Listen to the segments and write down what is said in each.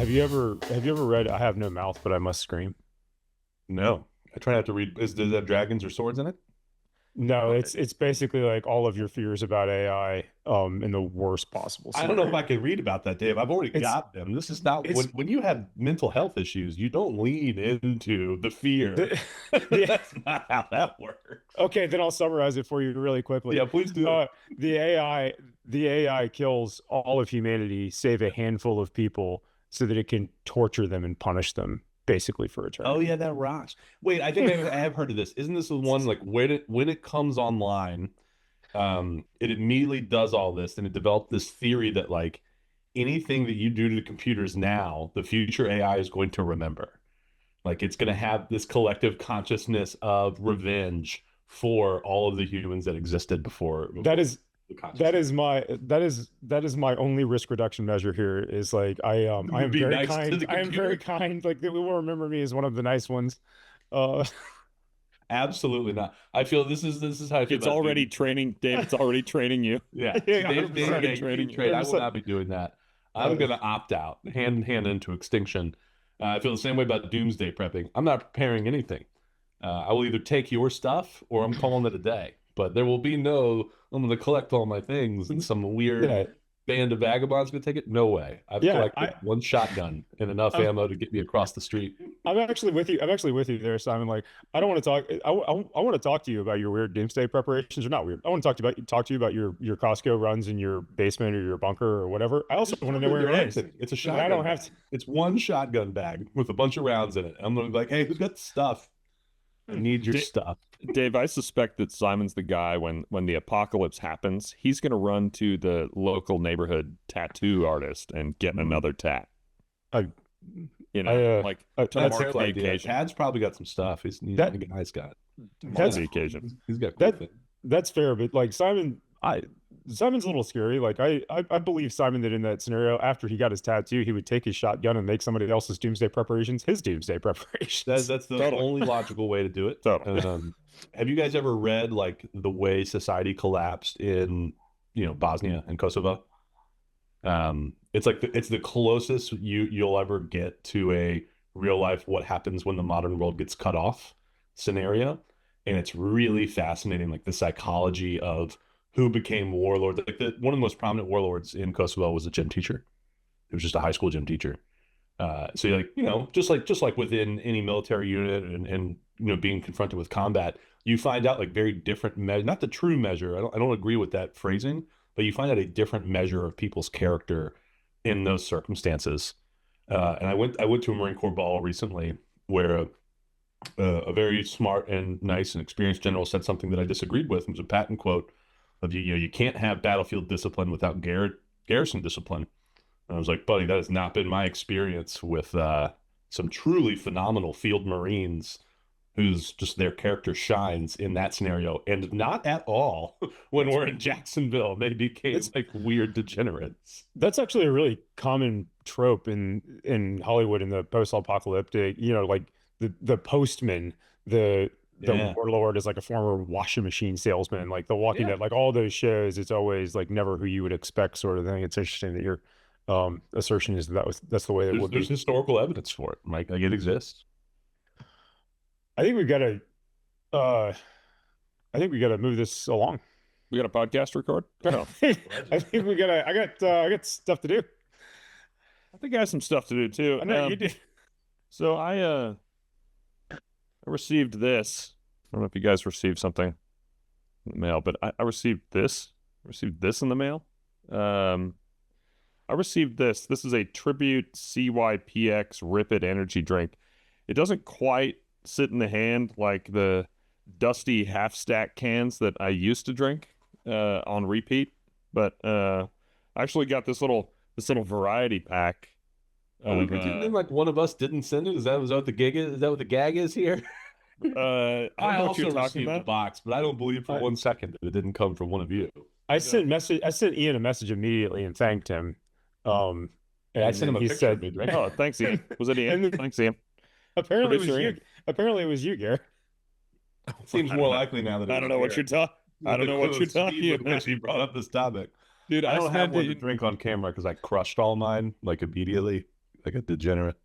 Have you ever read I Have No Mouth, But I Must Scream? No, I try not to read. Does it have dragons or swords in it? No, it's basically like all of your fears about AI in the worst possible I don't know if scenario. I can read about that, Dave. I've already It's got them. This is not it's when you have mental health issues, you don't lean into the fear. the, the That's not how that works. okay, then I'll summarize it for you really quickly. Yeah, please do. Uh the AI the AI kills all of humanity save a handful of people so that it can torture them and punish them basically for Oh eternity. yeah, that rocks. Wait, I think I have heard of this. Isn't this the one like when it comes online, it immediately does all this, and it developed this theory that like anything that you do to the computers now, the future AI is going to remember. Like it's going to have this collective consciousness of revenge for all of the humans that existed That before is the that consciousness. is my that is my only risk reduction measure here is like I am Be very nice to kind. the I am very computer. kind. Like they will remember me as one of the nice ones. Uh Absolutely not. I feel this is how I feel It's about already doom. training, Dave. It's already training you. Yeah. See, yeah, Dave, yeah, 100%. you can 100%. trade. I will 100%. not be doing that. I'm Uh, gonna opt out, hand into extinction. I feel the same way about doomsday prepping. I'm not preparing anything. I will either take your stuff or I'm calling it a day. But there will be no, I'm going to collect all my things and some weird yeah. band of vagabonds going to take it. No way. I've Yeah, collected one shotgun and enough I'm ammo to get me across the street. I'm actually with you. I'm actually with you there, Simon. Like, I don't want to talk. I want to talk to you about your weird doomsday preparations, or not weird. I want to talk to you about your Costco runs in your basement or your bunker or whatever. I also Just want to put know it in where there, it is. Anthony. It's a And I don't shotgun have bag. to. It's one shotgun bag with a bunch of rounds in it. I'm going to be like, hey, who's got stuff? I need your Da- stuff. Dave, I suspect that Simon's the guy when the apocalypse happens, he's going to run to the local neighborhood tattoo artist and get Mhm. another tat, I, you I, know, like to Not a that's mark terrible the idea. occasion. Tad's probably got some stuff. The that guy's got To mark that's the occasion. he's got cool that things. that's fair, but like Simon's a little scary. Like I believe Simon that in that scenario, after he got his tattoo, he would take his shotgun and make somebody else's doomsday preparations his doomsday That, preparations. that's the Totally. only logical way to do it. Totally. Have you guys ever read like the way society collapsed in, Bosnia and Kosovo? It's like it's the closest you'll ever get to a real life what happens when the modern world gets cut off scenario, and it's really fascinating, like the psychology of who became warlords. Like one of the most prominent warlords in Kosovo was a gym teacher. It was just a high school gym teacher. So you're like, just like within any military unit and being confronted with combat, you find out like very different measure, not the true measure. I don't agree with that phrasing, but you find out a different measure of people's character in those circumstances. And I went to a Marine Corps ball recently where a very smart and nice and experienced general said something that I disagreed with. It was a patent quote of you can't have battlefield discipline without garrison discipline. And I was like, buddy, that has not been my experience with some truly phenomenal field Marines whose just their character shines in that scenario, and not at all when we're in Jacksonville. They became It's like weird degenerates. That's actually a really common trope in Hollywood in the post-apocalyptic, like the postman, the Yeah. warlord is like a former washing machine salesman, like The Walking Yeah. Dead, like all those shows, it's always like never who you would expect sort of thing. It's interesting that your assertion is that's the way it There's would there's be. historical evidence for it. Like it exists. I think we've got to uh I think we got to move this along. We got a podcast record? No. I think we gotta I got stuff to do. I think I have some stuff to do too. I know you do. So I received this. I don't know if you guys received something in the mail, but I received this. I received this in the mail. I received this. This is a Tribute CYPX Rip It energy drink. It doesn't quite sit in the hand like the dusty half stack cans that I used to drink on repeat, but I actually got this little variety pack. Didn't like one of us didn't send it? Is that what the gig is? Is that what the gag is here? I don't I know what also you're talking received the about. box, but I don't believe for I- 1 second that it didn't come from one of you. I sent Ian a message immediately and thanked him. I And sent him then a he picture of said, me drinking. Oh, thanks, Ian. Was it Ian? And then- Thanks, Ian. apparently it was Producer you. Ian. Apparently it was you, Gary. It seems more likely now that I don't know what you're talking. I don't know what you're talking With which about, you brought up this topic. dude. I don't have one to did. drink on camera because I crushed all mine like immediately. like a degenerate.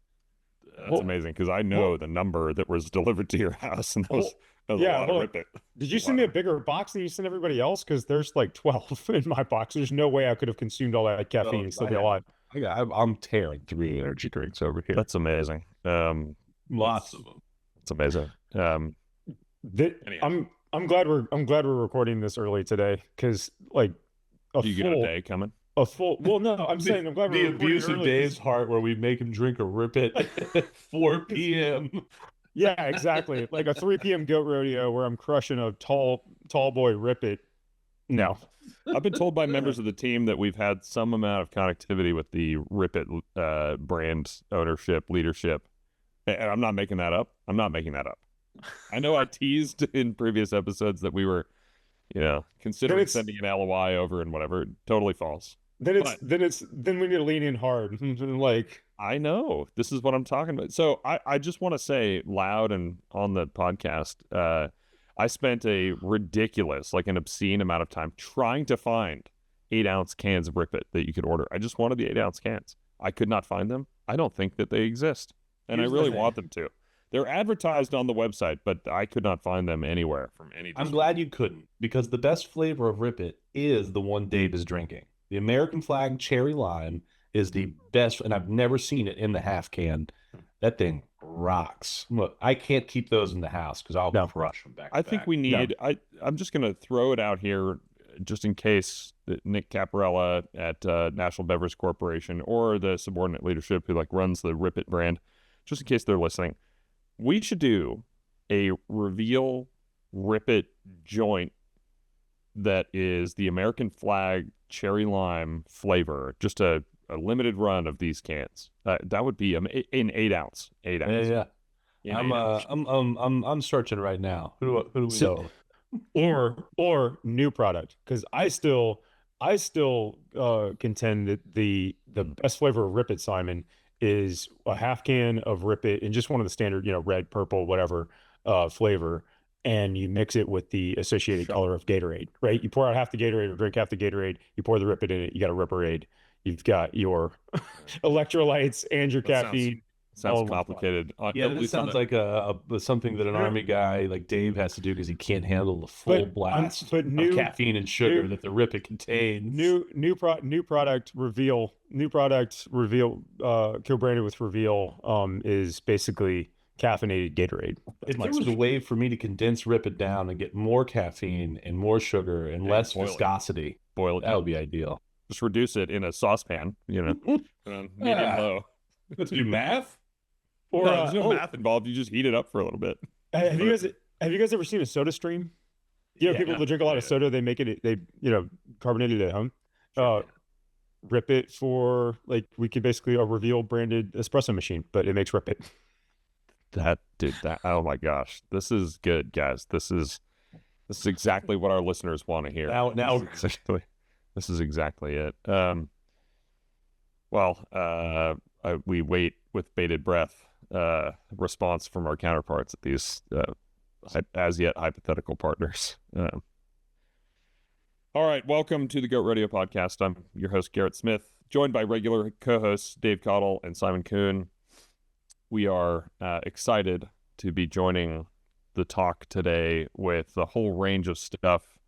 That's amazing because I know the number that was delivered to your house, and that was a lot of hold on. Rip It. Did you send me a bigger box than you sent everybody else? Because there's like 12 in my box. There's no way I could have consumed all that caffeine and still be alive. I'm tearing 3 energy drinks over here. That's amazing. Lots of them. It's amazing. I'm glad we're recording this early today because like you got a day coming. Well, no, I'm saying I'm glad the we're abuse of Dave's heart where we make him drink a Rip It at 4 p.m. Yeah, exactly. Like a 3 p.m. Goat Rodeo where I'm crushing a tall boy Rip It. No. I've been told by members of the team that we've had some amount of connectivity with the Rip It brand ownership, leadership. And I'm not making that up. I know I teased in previous episodes that we were, considering sending an LOI over and whatever. Totally false. Then we need to lean in hard. Like, I know this is what I'm talking about. So I just want to say loud and on the podcast, I spent a ridiculous, like an obscene amount of time trying to find 8-ounce cans of Rip It that you could order. I just wanted the 8-ounce cans. I could not find them. I don't think that they exist. And I really want them to. They're advertised on the website, but I could not find them anywhere from any. I'm glad you couldn't, because the best flavor of Rip It is the one Dave is drinking. The American flag cherry lime is the best, and I've never seen it in the half can. That thing rocks. Look, I can't keep those in the house because I'll crush them back. I think we need. I'm just going to throw it out here, just in case that Nick Caparella at National Beverage Corporation or the subordinate leadership who runs the Rip It brand, just in case they're listening. We should do a reveal Rip It joint that is the American flag cherry lime flavor, just a limited run of these cans. That would be in 8-ounce. 8-ounce. Yeah. I'm searching right now. Who do we know? Or new product, because I still contend that the best flavor of Rip It, Simon, is a half can of Rip It and just one of the standard, red, purple, whatever flavor, and you mix it with the associated color of Gatorade, right? You pour out half the Gatorade or drink half the Gatorade, you pour the Rip It in it, you got a Ripperade. You've got your electrolytes and your caffeine. Sounds complicated. That sounds like something that an Army guy like Dave has to do because he can't handle the full blast of caffeine and sugar that the Rip It contains. New product reveal, co-branded with Reveal, is basically caffeinated Gatorade. If there was a way for me to condense Rip It down and get more caffeine and more sugar and less viscosity, boil it, that would be ideal. Just reduce it in a saucepan, medium low. Let's do math. Or there's no math involved. You just heat it up for a little bit. Have you guys ever seen a Soda Stream? People that drink a lot of soda, they make it, carbonate it at home. Rip It for we could basically a Reveal branded espresso machine, but it makes Rip It. Oh my gosh, this is good, guys. This is exactly what our listeners want to hear. This is exactly it. We wait with bated breath response from our counterparts at these as yet hypothetical partners. All right, welcome to the Goat Rodeo podcast. I'm your host, Garrett Smith, joined by regular co-hosts Dave Cottle and Simon Kuhn. We are excited to be joining the talk today with a whole range of stuff,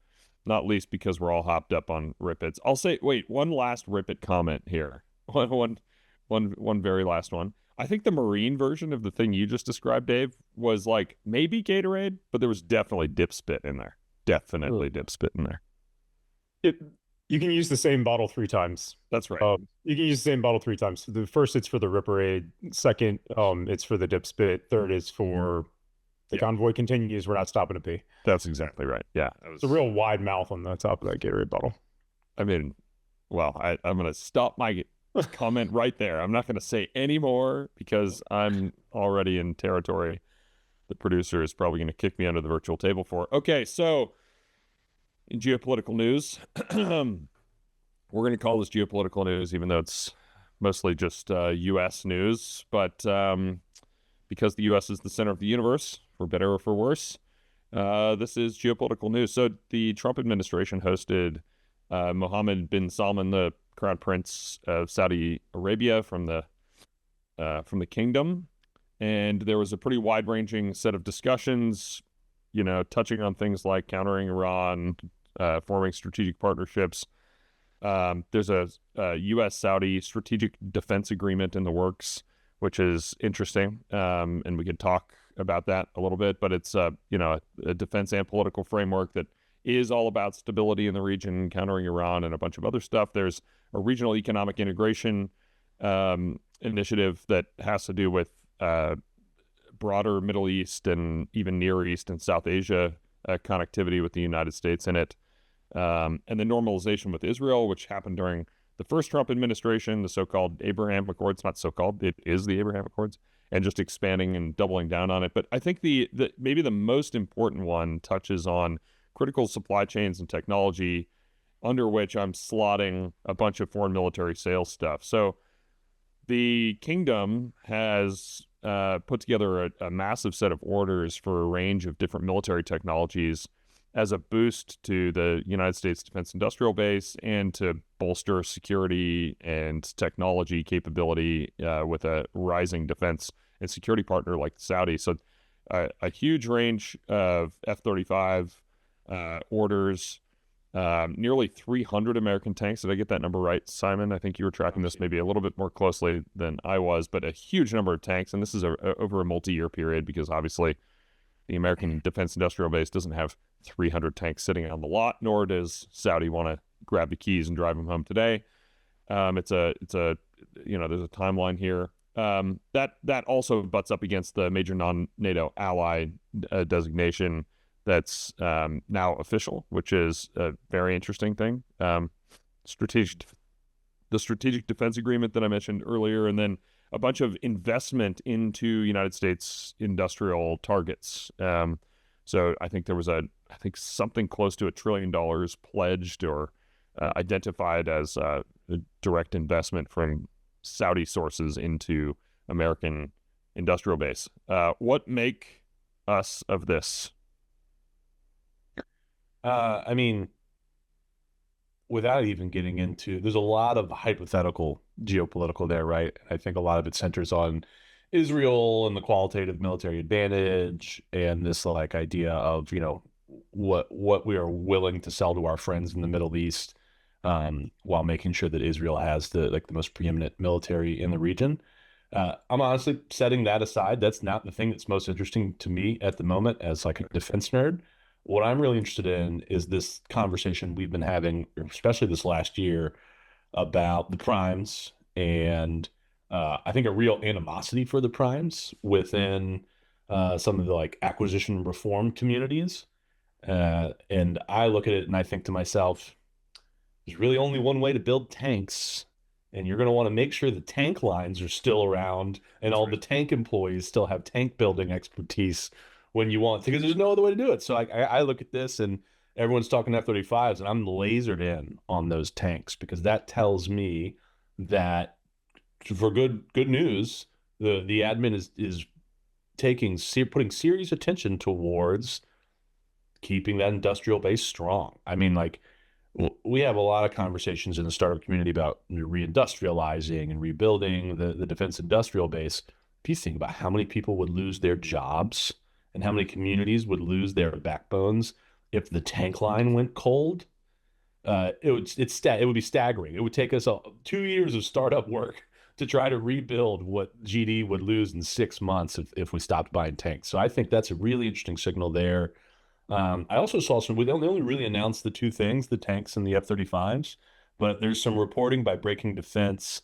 not least because we're all hopped up on Rip Its. I'll say, one last Rip It comment here. One very last one. I think the Marine version of the thing you just described, Dave, was maybe Gatorade, but there was definitely dip spit in there. You can use the same bottle 3 times. That's right. You can use the same bottle 3 times. The first, it's for the Ripperade. Second, it's for the dip spit. Third is for the convoy continues. We're not stopping to pee. That's exactly right. Yeah. It's a real wide mouth on the top of that Gatorade bottle. I mean, I'm going to stop my comment right there. I'm not going to say any more because I'm already in territory the producer is probably going to kick me under the virtual table for. Okay, so in geopolitical news, we're going to call this geopolitical news, even though it's mostly just U.S. news. But because the U.S. is the center of the universe, for better or for worse, this is geopolitical news. So the Trump administration hosted Mohammed bin Salman, the Crown Prince of Saudi Arabia, from the from the kingdom, and there was a pretty wide-ranging set of discussions, touching on things like countering Iran, forming strategic partnerships. There's a U.S. Saudi strategic defense agreement in the works, which is interesting, and we could talk about that a little bit. But it's a defense and political framework that is all about stability in the region, countering Iran, and a bunch of other stuff. There's a regional economic integration initiative that has to do with broader Middle East and even Near East and South Asia connectivity with the United States in it. And the normalization with Israel, which happened during the first Trump administration, the so-called Abraham Accords, not so-called, it is the Abraham Accords, and just expanding and doubling down on it. But I think maybe the most important one touches on critical supply chains and technology, under which I'm slotting a bunch of foreign military sales stuff. So the kingdom has put together a massive set of orders for a range of different military technologies as a boost to the United States defense industrial base and to bolster security and technology capability with a rising defense and security partner like Saudi. So a huge range of F-35 orders, nearly 300 American tanks. Did I get that number right, Simon? I think you were tracking this maybe a little bit more closely than I was, but a huge number of tanks. And this is over a multi-year period, because obviously the American defense industrial base doesn't have 300 tanks sitting on the lot, nor does Saudi want to grab the keys and drive them home today. There's a timeline here. That also butts up against the major non-NATO ally designation that's now official, which is a very interesting thing. The strategic defense agreement that I mentioned earlier, and then a bunch of investment into United States industrial targets. So I think there was something close to $1 trillion pledged or identified as a direct investment from Saudi sources into American industrial base. What make us of this? I mean, without even getting into, there's a lot of hypothetical geopolitical there, right? I think a lot of it centers on Israel and the qualitative military advantage and this like idea of, what we are willing to sell to our friends in the Middle East, while making sure that Israel has the most preeminent military in the region. I'm honestly setting that aside. That's not the thing that's most interesting to me at the moment as like a defense nerd. What I'm really interested in is this conversation we've been having, especially this last year, about the primes and I think a real animosity for the primes within some of the like acquisition reform communities. And I look at it and I think to myself, there's really only one way to build tanks, and you're going to want to make sure the tank lines are still around and all the tank employees still have tank building expertise when you want, because there's no other way to do it. So I look at this and everyone's talking F-35s, and I'm lasered in on those tanks, because that tells me that for good news, the admin is putting serious attention towards keeping that industrial base strong. I mean, like, we have a lot of conversations in the startup community about reindustrializing and rebuilding the defense industrial base. If you think about how many people would lose their jobs and how many communities would lose their backbones if the tank line went cold, it would be staggering. It would take us 2 years of startup work to try to rebuild what GD would lose in 6 months if we stopped buying tanks. So I think that's a really interesting signal there. I also saw they only really announced the two things, the tanks and the F-35s, but there's some reporting by Breaking Defense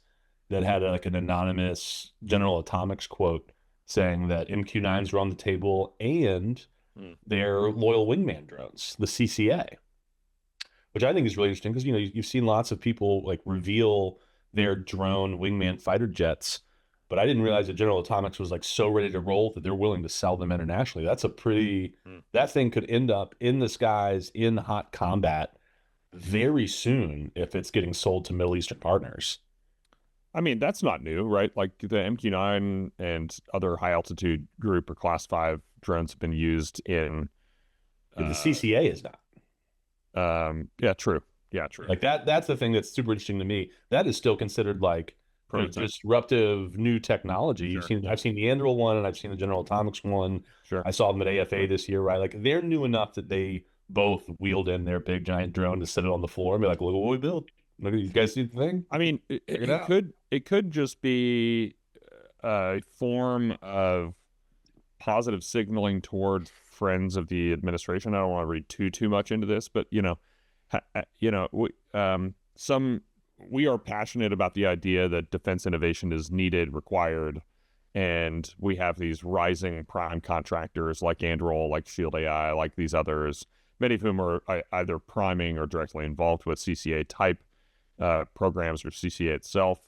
that had an anonymous General Atomics quote saying that MQ-9s are on the table and their loyal wingman drones, the CCA, which I think is really interesting because, you've seen lots of people like reveal their drone wingman fighter jets, but I didn't realize that General Atomics was like so ready to roll that they're willing to sell them internationally. That's that thing could end up in the skies in hot combat very soon if it's getting sold to Middle Eastern partners. I mean, that's not new, right? Like the MQ-9 and other high altitude group or class 5 drones have been used in. The CCA is not. Yeah, true. Yeah, true. Like that's the thing that's super interesting to me. That is still considered like prototype. disruptive new technology. Sure. I've seen the Anduril one, and I've seen the General Atomics one. Sure. I saw them at AFA this year, right? Like they're new enough that they both wheeled in their big giant drone to sit it on the floor and be like, "Look what we built. Look, you guys see the thing?" I mean, it could just be a form of positive signaling towards friends of the administration. I don't want to read too much into this, but we are passionate about the idea that defense innovation is needed, required, and we have these rising prime contractors like Anduril, like Shield AI, like these others, many of whom are either priming or directly involved with CCA type programs or CCA itself.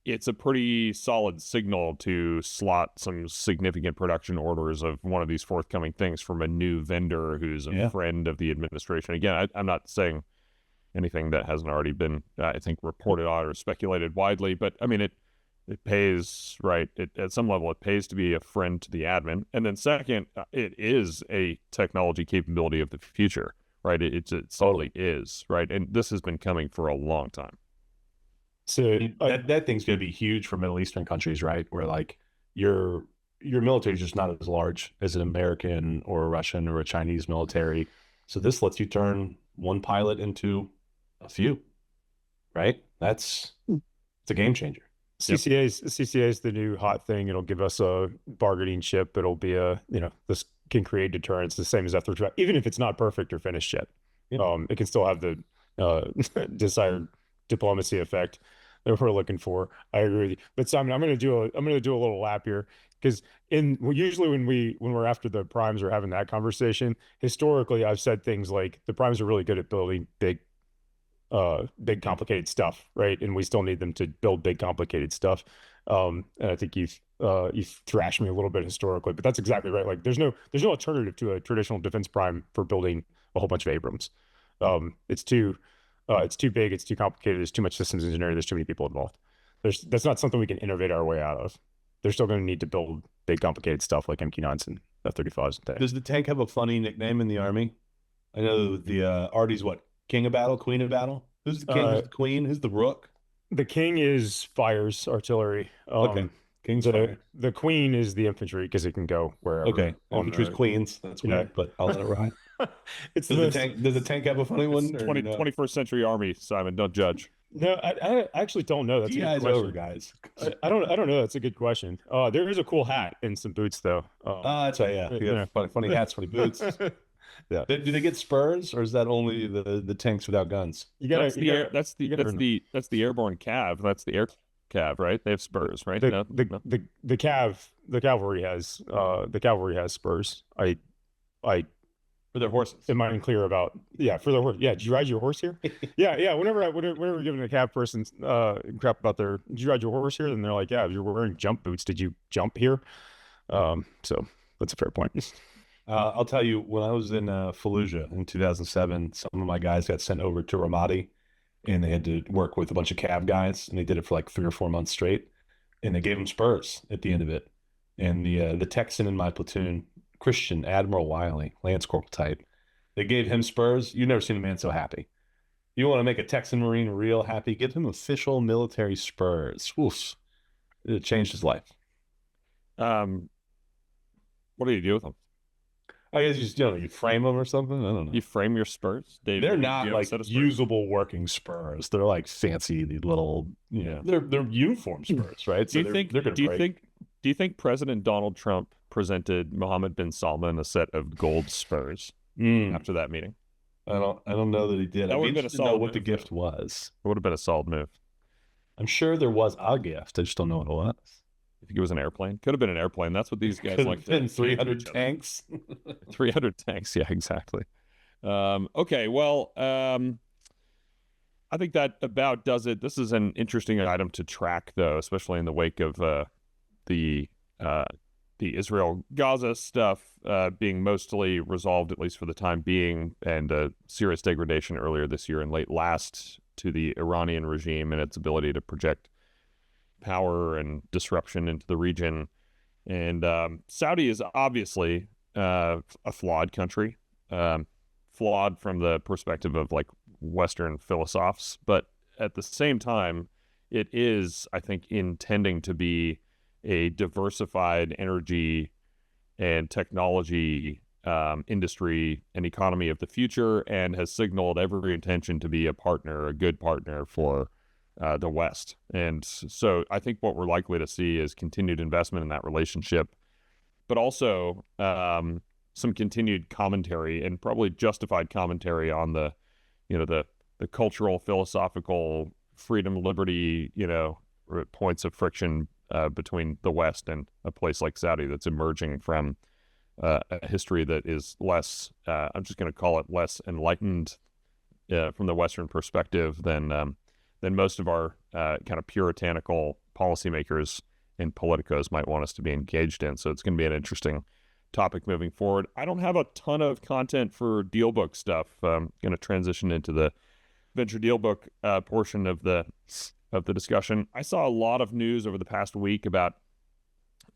It's a pretty solid signal to slot some significant production orders of one of these forthcoming things from a new vendor who's a friend of the administration. Again, I'm not saying anything that hasn't already been, I think, reported on or speculated widely, but I mean, it pays, right? At some level, it pays to be a friend to the admin. And then second, it is a technology capability of the future, right? It totally is, right? And this has been coming for a long time. So that thing's going to be huge for Middle Eastern countries, right? Where like your military is just not as large as an American or a Russian or a Chinese military. So this lets you turn one pilot into a few, right? It's a game changer. CCA is the new hot thing. It'll give us a bargaining chip. It'll be this can create deterrence the same as F-35, even if it's not perfect or finished yet. It can still have the desired diplomacy effect that we're looking for. I agree with you. But Simon, I'm going to do a little lap here, because usually when we're after the primes or having that conversation, historically I've said things like the primes are really good at building big complicated stuff, right? And we still need them to build big complicated stuff. And I think you've thrashed me a little bit historically, but that's exactly right. Like there's no alternative to a traditional defense prime for building a whole bunch of Abrams. It's too big, it's too complicated, there's too much systems engineering, there's too many people involved. That's not something we can innovate our way out of. They're still going to need to build big complicated stuff like MQ-9s and F-35s and things. Does the tank have a funny nickname in the Army? I know the Artie's what? King of battle, queen of battle? Who's the king? Who's the queen? Who's the rook? The king is fires artillery. Okay. King's fire. The queen is the infantry because it can go wherever. Okay. Infantry's queens. That's weird, but I'll let it ride. Does the tank have a funny one? 21st century army, Simon. Don't judge. No, I actually don't know. That's a good question. Over, guys. I don't know. That's a good question. There is a cool hat and some boots though. That's right. Yeah. Funny hats, funny boots. Yeah. Do they get spurs, or is that only the tanks without guns? That's the airborne cav. That's the air cav, right? They have spurs, right? The cavalry has spurs. For their horses. Am I unclear about? Yeah, for their horse. Yeah, did you ride your horse here? Yeah. Whenever we're giving a cav person crap about did you ride your horse here? And they're like, yeah, if you're wearing jump boots, did you jump here? So that's a fair point. I'll tell you, when I was in Fallujah in 2007, some of my guys got sent over to Ramadi, and they had to work with a bunch of cav guys, and they did it for like 3 or 4 months straight, and they gave them spurs at the end of it. And the Texan in my platoon, Christian Admiral Wiley, Lance Corporal type, they gave him spurs. You've never seen a man so happy. You want to make a Texan Marine real happy, give him official military spurs. Oof. It changed his life. What do you do with them? I guess you just, you frame them or something. I don't know. You frame your spurs? Dave, they're not like usable working spurs. They're like fancy little, they're uniform spurs, right? So do you think President Donald Trump presented Mohammed bin Salman a set of gold spurs after that meeting? I don't know that he did. That would have been a solid move. What the gift was. It would have been a solid move. I'm sure there was a gift. I just don't know what it was. You think it was an airplane? Could have been an airplane. That's what these guys like. 300 tanks. 300 tanks. Yeah, exactly. Okay, well, I think that about does it. This is an interesting item to track, though, especially in the wake of the Israel-Gaza stuff being mostly resolved, at least for the time being, and serious degradation earlier this year and late last to the Iranian regime and its ability to project power and disruption into the region. And Saudi is obviously a flawed country, flawed from the perspective of like Western philosophers, but at the same time it is, I think, intending to be a diversified energy and technology industry and economy of the future, and has signaled every intention to be a partner, a good partner for the West. And so I think what we're likely to see is continued investment in that relationship, but also some continued commentary, and probably justified commentary, on the, the cultural, philosophical, freedom, liberty, points of friction between the West and a place like Saudi that's emerging from a history that is less, I'm just going to call it less enlightened from the Western perspective than most of our kind of puritanical policymakers and politicos might want us to be engaged in. So it's going to be an interesting topic moving forward. I don't have a ton of content for deal book stuff. I'm going to transition into the venture deal book portion of the discussion. I saw a lot of news over the past week about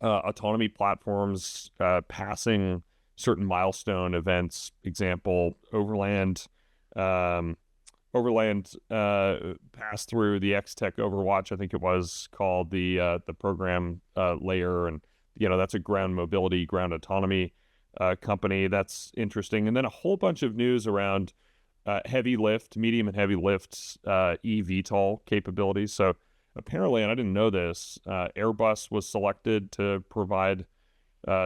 autonomy platforms passing certain milestone events. Example, Overland passed through the X-Tech Overwatch, I think it was called, the program layer, and that's a ground mobility, ground autonomy company. That's interesting. And then a whole bunch of news around heavy lift, medium and heavy lifts, eVTOL capabilities. So apparently, and I didn't know this, Airbus was selected to provide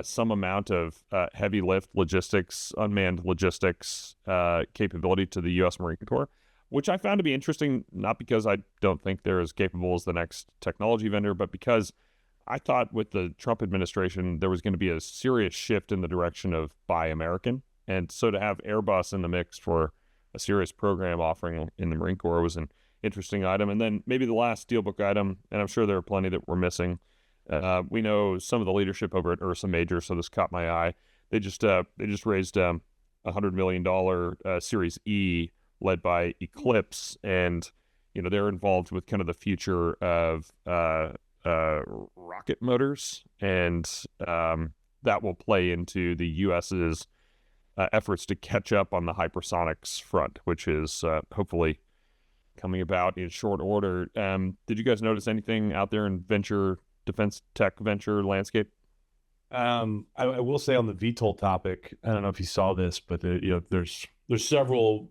some amount of heavy lift logistics, unmanned logistics capability to the U.S. Marine Corps, which I found to be interesting, not because I don't think they're as capable as the next technology vendor, but because I thought with the Trump administration, there was going to be a serious shift in the direction of Buy American. And so to have Airbus in the mix for a serious program offering in the Marine Corps was an interesting item. And then maybe the last dealbook item, and I'm sure there are plenty that we're missing. We know some of the leadership over at URSA Major, so this caught my eye. They just raised $100 million Series E led by Eclipse, and they're involved with kind of the future of rocket motors, and that will play into the U.S.'s efforts to catch up on the hypersonics front, which is hopefully coming about in short order. Did you guys notice anything out there in defense tech venture landscape? I will say on the VTOL topic, I don't know if you saw this, but there's several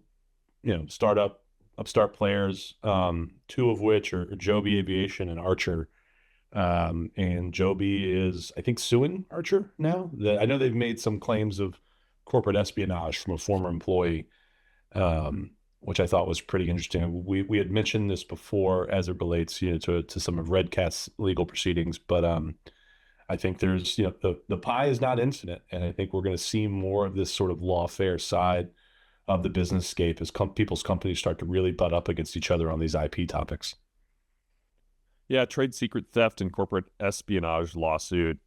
upstart players, two of which are Joby Aviation and Archer. And Joby is, I think, suing Archer now. I know they've made some claims of corporate espionage from a former employee, which I thought was pretty interesting. We had mentioned this before as it relates, to some of Redcat's legal proceedings, but I think there's, the pie is not infinite, and I think we're going to see more of this sort of lawfare side of the business scape as people's companies start to really butt up against each other on these IP topics. Yeah, trade secret theft and corporate espionage lawsuit.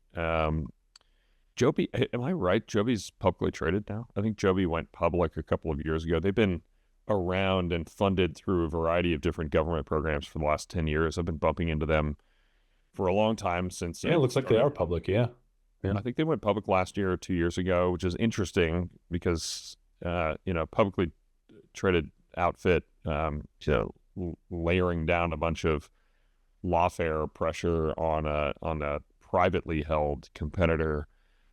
Joby, am I right? Joby's publicly traded now. I think Joby went public a couple of years ago. They've been around and funded through a variety of different government programs for the last 10 years. I've been bumping into them for a long time since. Yeah, it looks like they are public. Yeah. I think they went public last year or 2 years ago, which is interesting because, publicly traded outfit, layering down a bunch of lawfare pressure on a privately held competitor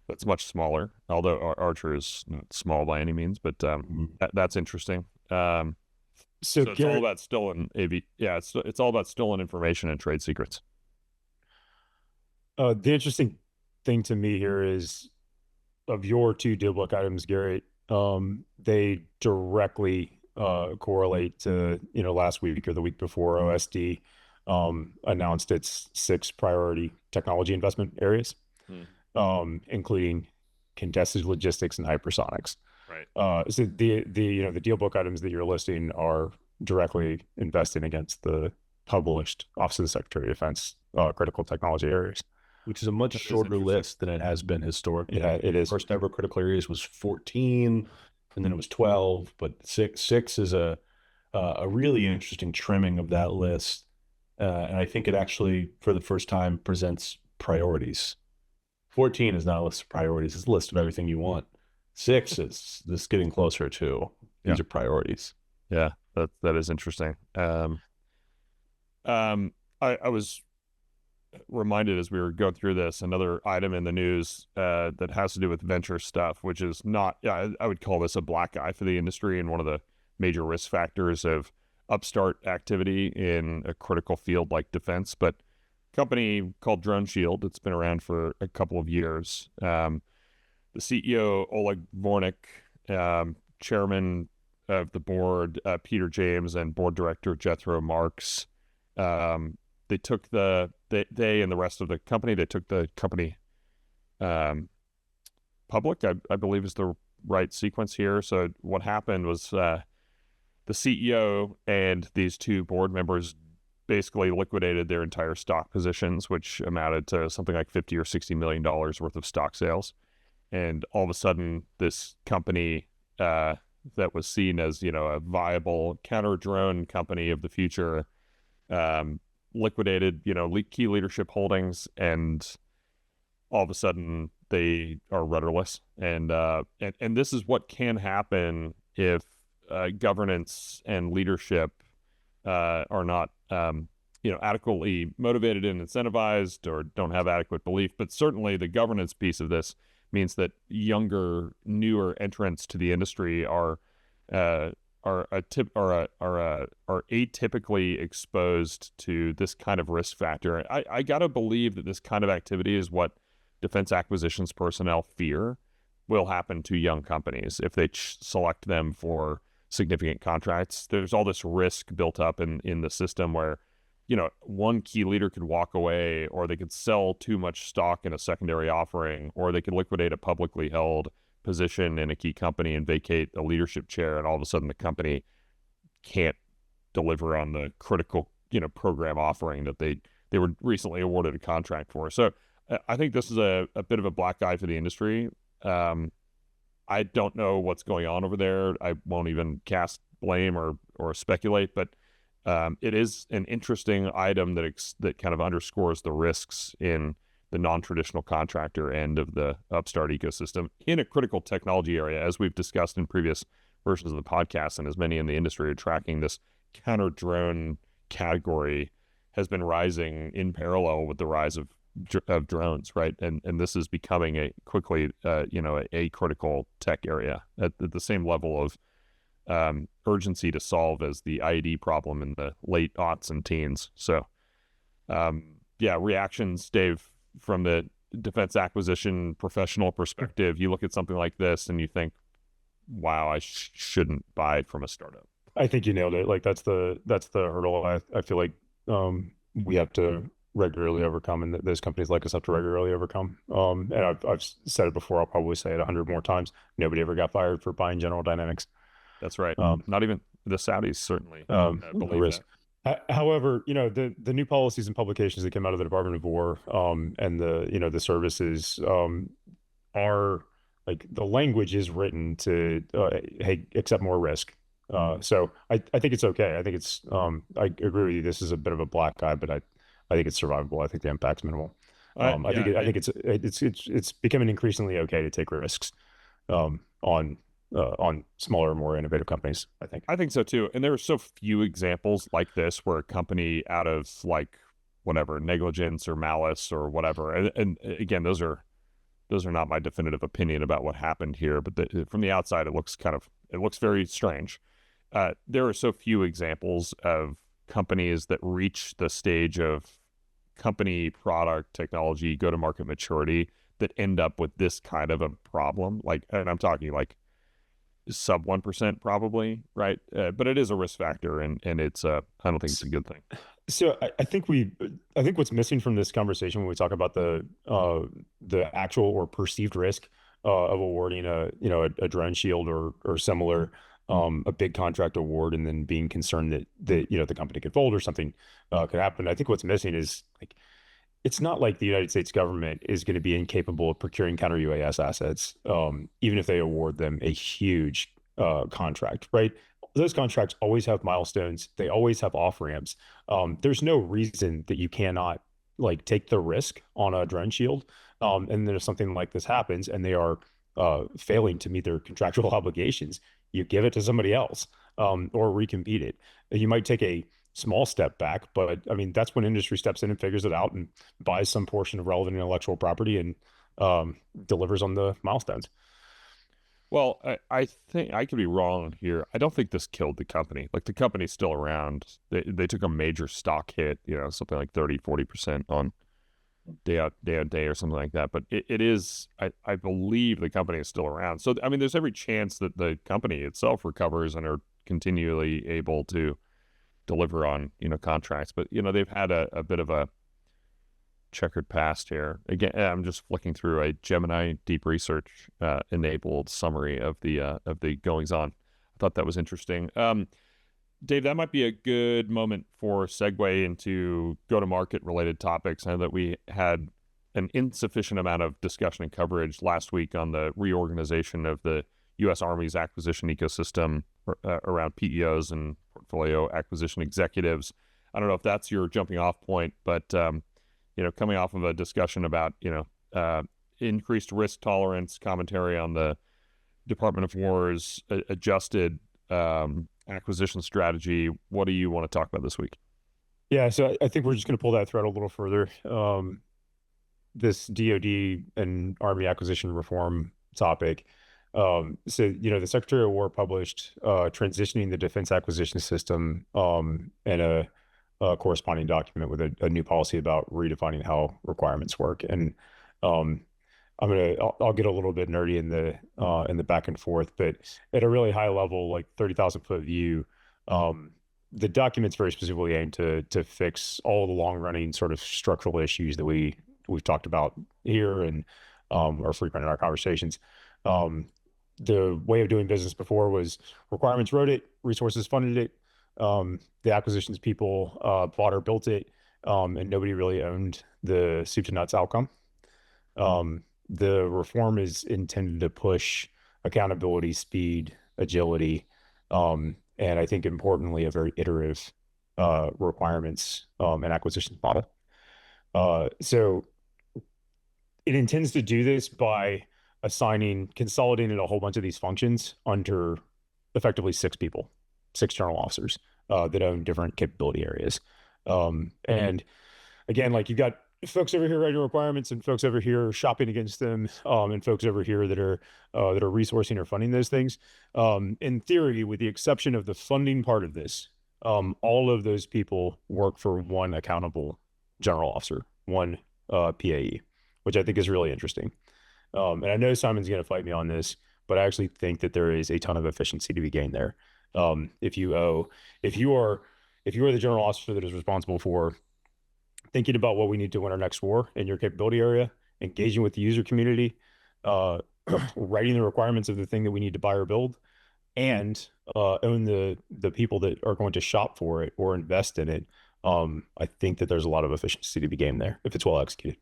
that's much smaller, although Archer is not small by any means, but that's interesting. So it's all about stolen it's all about stolen information and trade secrets. The interesting thing to me here is, of your two dealbook items, Garrett, they directly correlate to, last week or the week before, OSD announced its 6 priority technology investment areas, including contested logistics and hypersonics. Right. So the deal book items that you're listing are directly invested against the published Office of the Secretary of Defense critical technology areres, which is a much shorter list than it has been historically. Yeah, it is. First ever critical areas was 14, and then it was 12, but six is a really interesting trimming of that list. And I think it actually, for the first time, presents priorities. 14 is not a list of priorities. It's a list of everything you want. 6 is this getting closer to. These are priorities. Yeah, that is interesting. I was reminded as we were going through this, another item in the news that has to do with venture stuff, which is not, yeah, I would call this a black eye for the industry and one of the major risk factors of upstart activity in a critical field like defense. But a company called DroneShield, it's been around for a couple of years. The CEO, Oleg Vornik, chairman of the board, Peter James, and board director, Jethro Marks, they took they and the rest of the company, they took the company public, I believe is the right sequence here. So what happened was the CEO and these two board members basically liquidated their entire stock positions, which amounted to something like $50 or $60 million worth of stock sales. And all of a sudden, this company that was seen as, a viable counter-drone company of the future liquidated, key leadership holdings, and all of a sudden they are rudderless. And this is what can happen if governance and leadership are not, adequately motivated and incentivized, or don't have adequate belief. But certainly the governance piece of this means that younger, newer entrants to the industry are atypically exposed to this kind of risk factor. I gotta believe that this kind of activity is what defense acquisitions personnel fear will happen to young companies if they select them for significant contracts. There's all this risk built up in the system where, one key leader could walk away, or they could sell too much stock in a secondary offering, or they could liquidate a publicly held position in a key company and vacate a leadership chair, and all of a sudden the company can't deliver on the critical, program offering that they were recently awarded a contract for. So I think this is a bit of a black eye for the industry. I don't know what's going on over there. I won't even cast blame or speculate, but it is an interesting item that kind of underscores the risks in the non-traditional contractor end of the upstart ecosystem in a critical technology area. As we've discussed in previous versions of the podcast, and as many in the industry are tracking, this counter-drone category has been rising in parallel with the rise of drones, right? And this is becoming a critical tech area at the same level of urgency to solve as the IED problem in the late aughts and teens. So, reactions, Dave, from the defense acquisition professional perspective, you look at something like this and you think, wow, I shouldn't buy it from a startup. I think you nailed it. Like that's the hurdle I feel like we have to regularly overcome, and those companies like us have to regularly overcome. And I've said it before, I'll probably say it 100 more times. Nobody ever got fired for buying General Dynamics. That's right. Not even the Saudis, certainly. Believe risk. However, the new policies and publications that came out of the Department of War and the services are like, the language is written to hey, accept more risk. So I think it's okay. I think it's I agree with you. This is a bit of a black eye, but I think it's survivable. I think the impact's minimal. I think it's becoming increasingly okay to take risks on smaller, more innovative companies. I think so too. And there are so few examples like this where a company, out of like whatever negligence or malice or whatever, and again, those are not my definitive opinion about what happened here, but from the outside, it looks very strange. There are so few examples of companies that reach the stage of company, product, technology, go-to-market maturity that end up with this kind of a problem. Like, and I'm talking like sub 1% probably, right? But it is a risk factor, and it's I don't think it's a good thing. So I think what's missing from this conversation when we talk about the actual or perceived risk of awarding a DroneShield or similar a big contract award, and then being concerned that the company could fold or something could happen. I think what's missing is, like, it's not like the United States government is going to be incapable of procuring counter UAS assets, even if they award them a huge contract, right? Those contracts always have milestones. They always have off ramps. There's no reason that you cannot take the risk on a DroneShield. And then if something like this happens and they are failing to meet their contractual obligations, you give it to somebody else or recompete it. You might take a small step back, but I mean, that's when industry steps in and figures it out and buys some portion of relevant intellectual property and delivers on the milestones. Well, I think I could be wrong here. I don't think this killed the company. Like, the company's still around. They took a major stock hit, something like 30-40% on day on day or something like that. But it is, I believe the company is still around. So, I mean, there's every chance that the company itself recovers and are continually able to deliver on, contracts. But, they've had a bit of a checkered past here. Again, I'm just flicking through a Gemini deep research enabled summary of the goings on. I thought that was interesting. Dave, that might be a good moment for segue into go-to-market related topics. I know that we had an insufficient amount of discussion and coverage last week on the reorganization of the U.S. Army's acquisition ecosystem around PEOs and portfolio acquisition executives. I don't know if that's your jumping off point, but coming off of a discussion about, increased risk tolerance, commentary on the Department of War's adjusted acquisition strategy. What do you want to talk about this week? Yeah, so I think we're just going to pull that thread a little further. This DoD and Army acquisition reform topic. So, the Secretary of War published transitioning the defense acquisition system and a corresponding document with a new policy about redefining how requirements work. And I'll get a little bit nerdy in the back and forth, but at a really high level, like 30,000-foot view, the document's very specifically aimed to fix all the long running sort of structural issues that we've talked about here and are frequent in our conversations. The way of doing business before was requirements wrote it, resources funded it, the acquisitions people bought or built it, and nobody really owned the soup to nuts outcome. The reform is intended to push accountability, speed, agility, and I think importantly, a very iterative requirements and acquisitions model. So it intends to do this by consolidating a whole bunch of these functions under effectively 6 people, 6 general officers that own different capability areas. And again, like, you've got folks over here writing requirements and folks over here shopping against them, and folks over here that are resourcing or funding those things. In theory, with the exception of the funding part of this, all of those people work for one accountable general officer, one PAE, which I think is really interesting. And I know Simon's going to fight me on this, but I actually think that there is a ton of efficiency to be gained there. If you are the general officer that is responsible for thinking about what we need to win our next war in your capability area, engaging with the user community, writing the requirements of the thing that we need to buy or build, and own the people that are going to shop for it or invest in it, I think that there's a lot of efficiency to be gained there if it's well executed.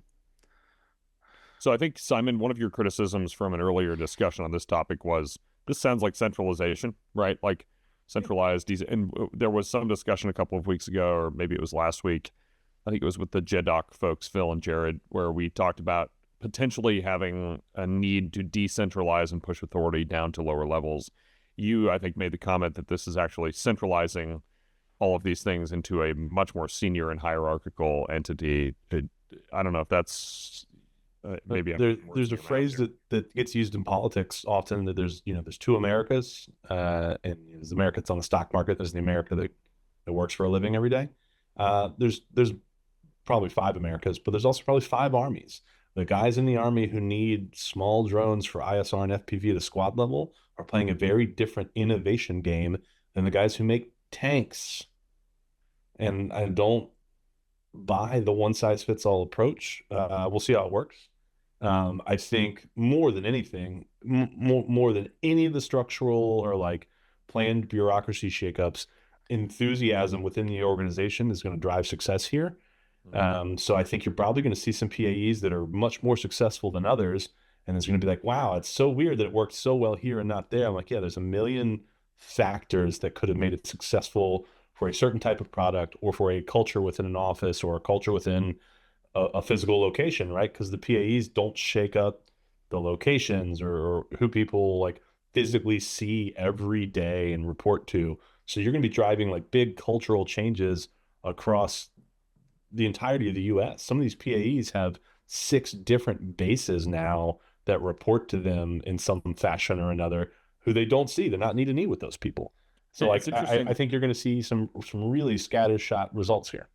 So I think, Simon, one of your criticisms from an earlier discussion on this topic was, this sounds like centralization, right? Like centralized. And there was some discussion a couple of weeks ago, or maybe it was last week, I think it was with the JEDOC folks, Phil and Jared, where we talked about potentially having a need to decentralize and push authority down to lower levels. You, I think, made the comment that this is actually centralizing all of these things into a much more senior and hierarchical entity. I don't know if that's maybe there's a phrase that gets used in politics often, that there's 2 Americas, and there's America that's on the stock market, there's the America that works for a living every day. There's probably 5 Americas, but there's also probably 5 armies. The guys in the Army who need small drones for ISR and FPV at the squad level are playing a very different innovation game than the guys who make tanks. And I don't buy the one-size-fits-all approach. We'll see how it works. I think more than anything, more than any of the structural or like planned bureaucracy shakeups, enthusiasm within the organization is going to drive success here. So I think you're probably going to see some PAEs that are much more successful than others, and it's going to be like, wow, it's so weird that it worked so well here and not there. I'm like, yeah, there's a million factors that could have made it successful for a certain type of product, or for a culture within an office, or a culture within a physical location, right? Because the PAEs don't shake up the locations or who people like physically see every day and report to. So you're going to be driving like big cultural changes across the entirety of the U.S. Some of these PAEs have 6 different bases now that report to them in some fashion or another, who they don't see. They're not knee to knee with those people. So like, I think you're going to see some really scattershot results here.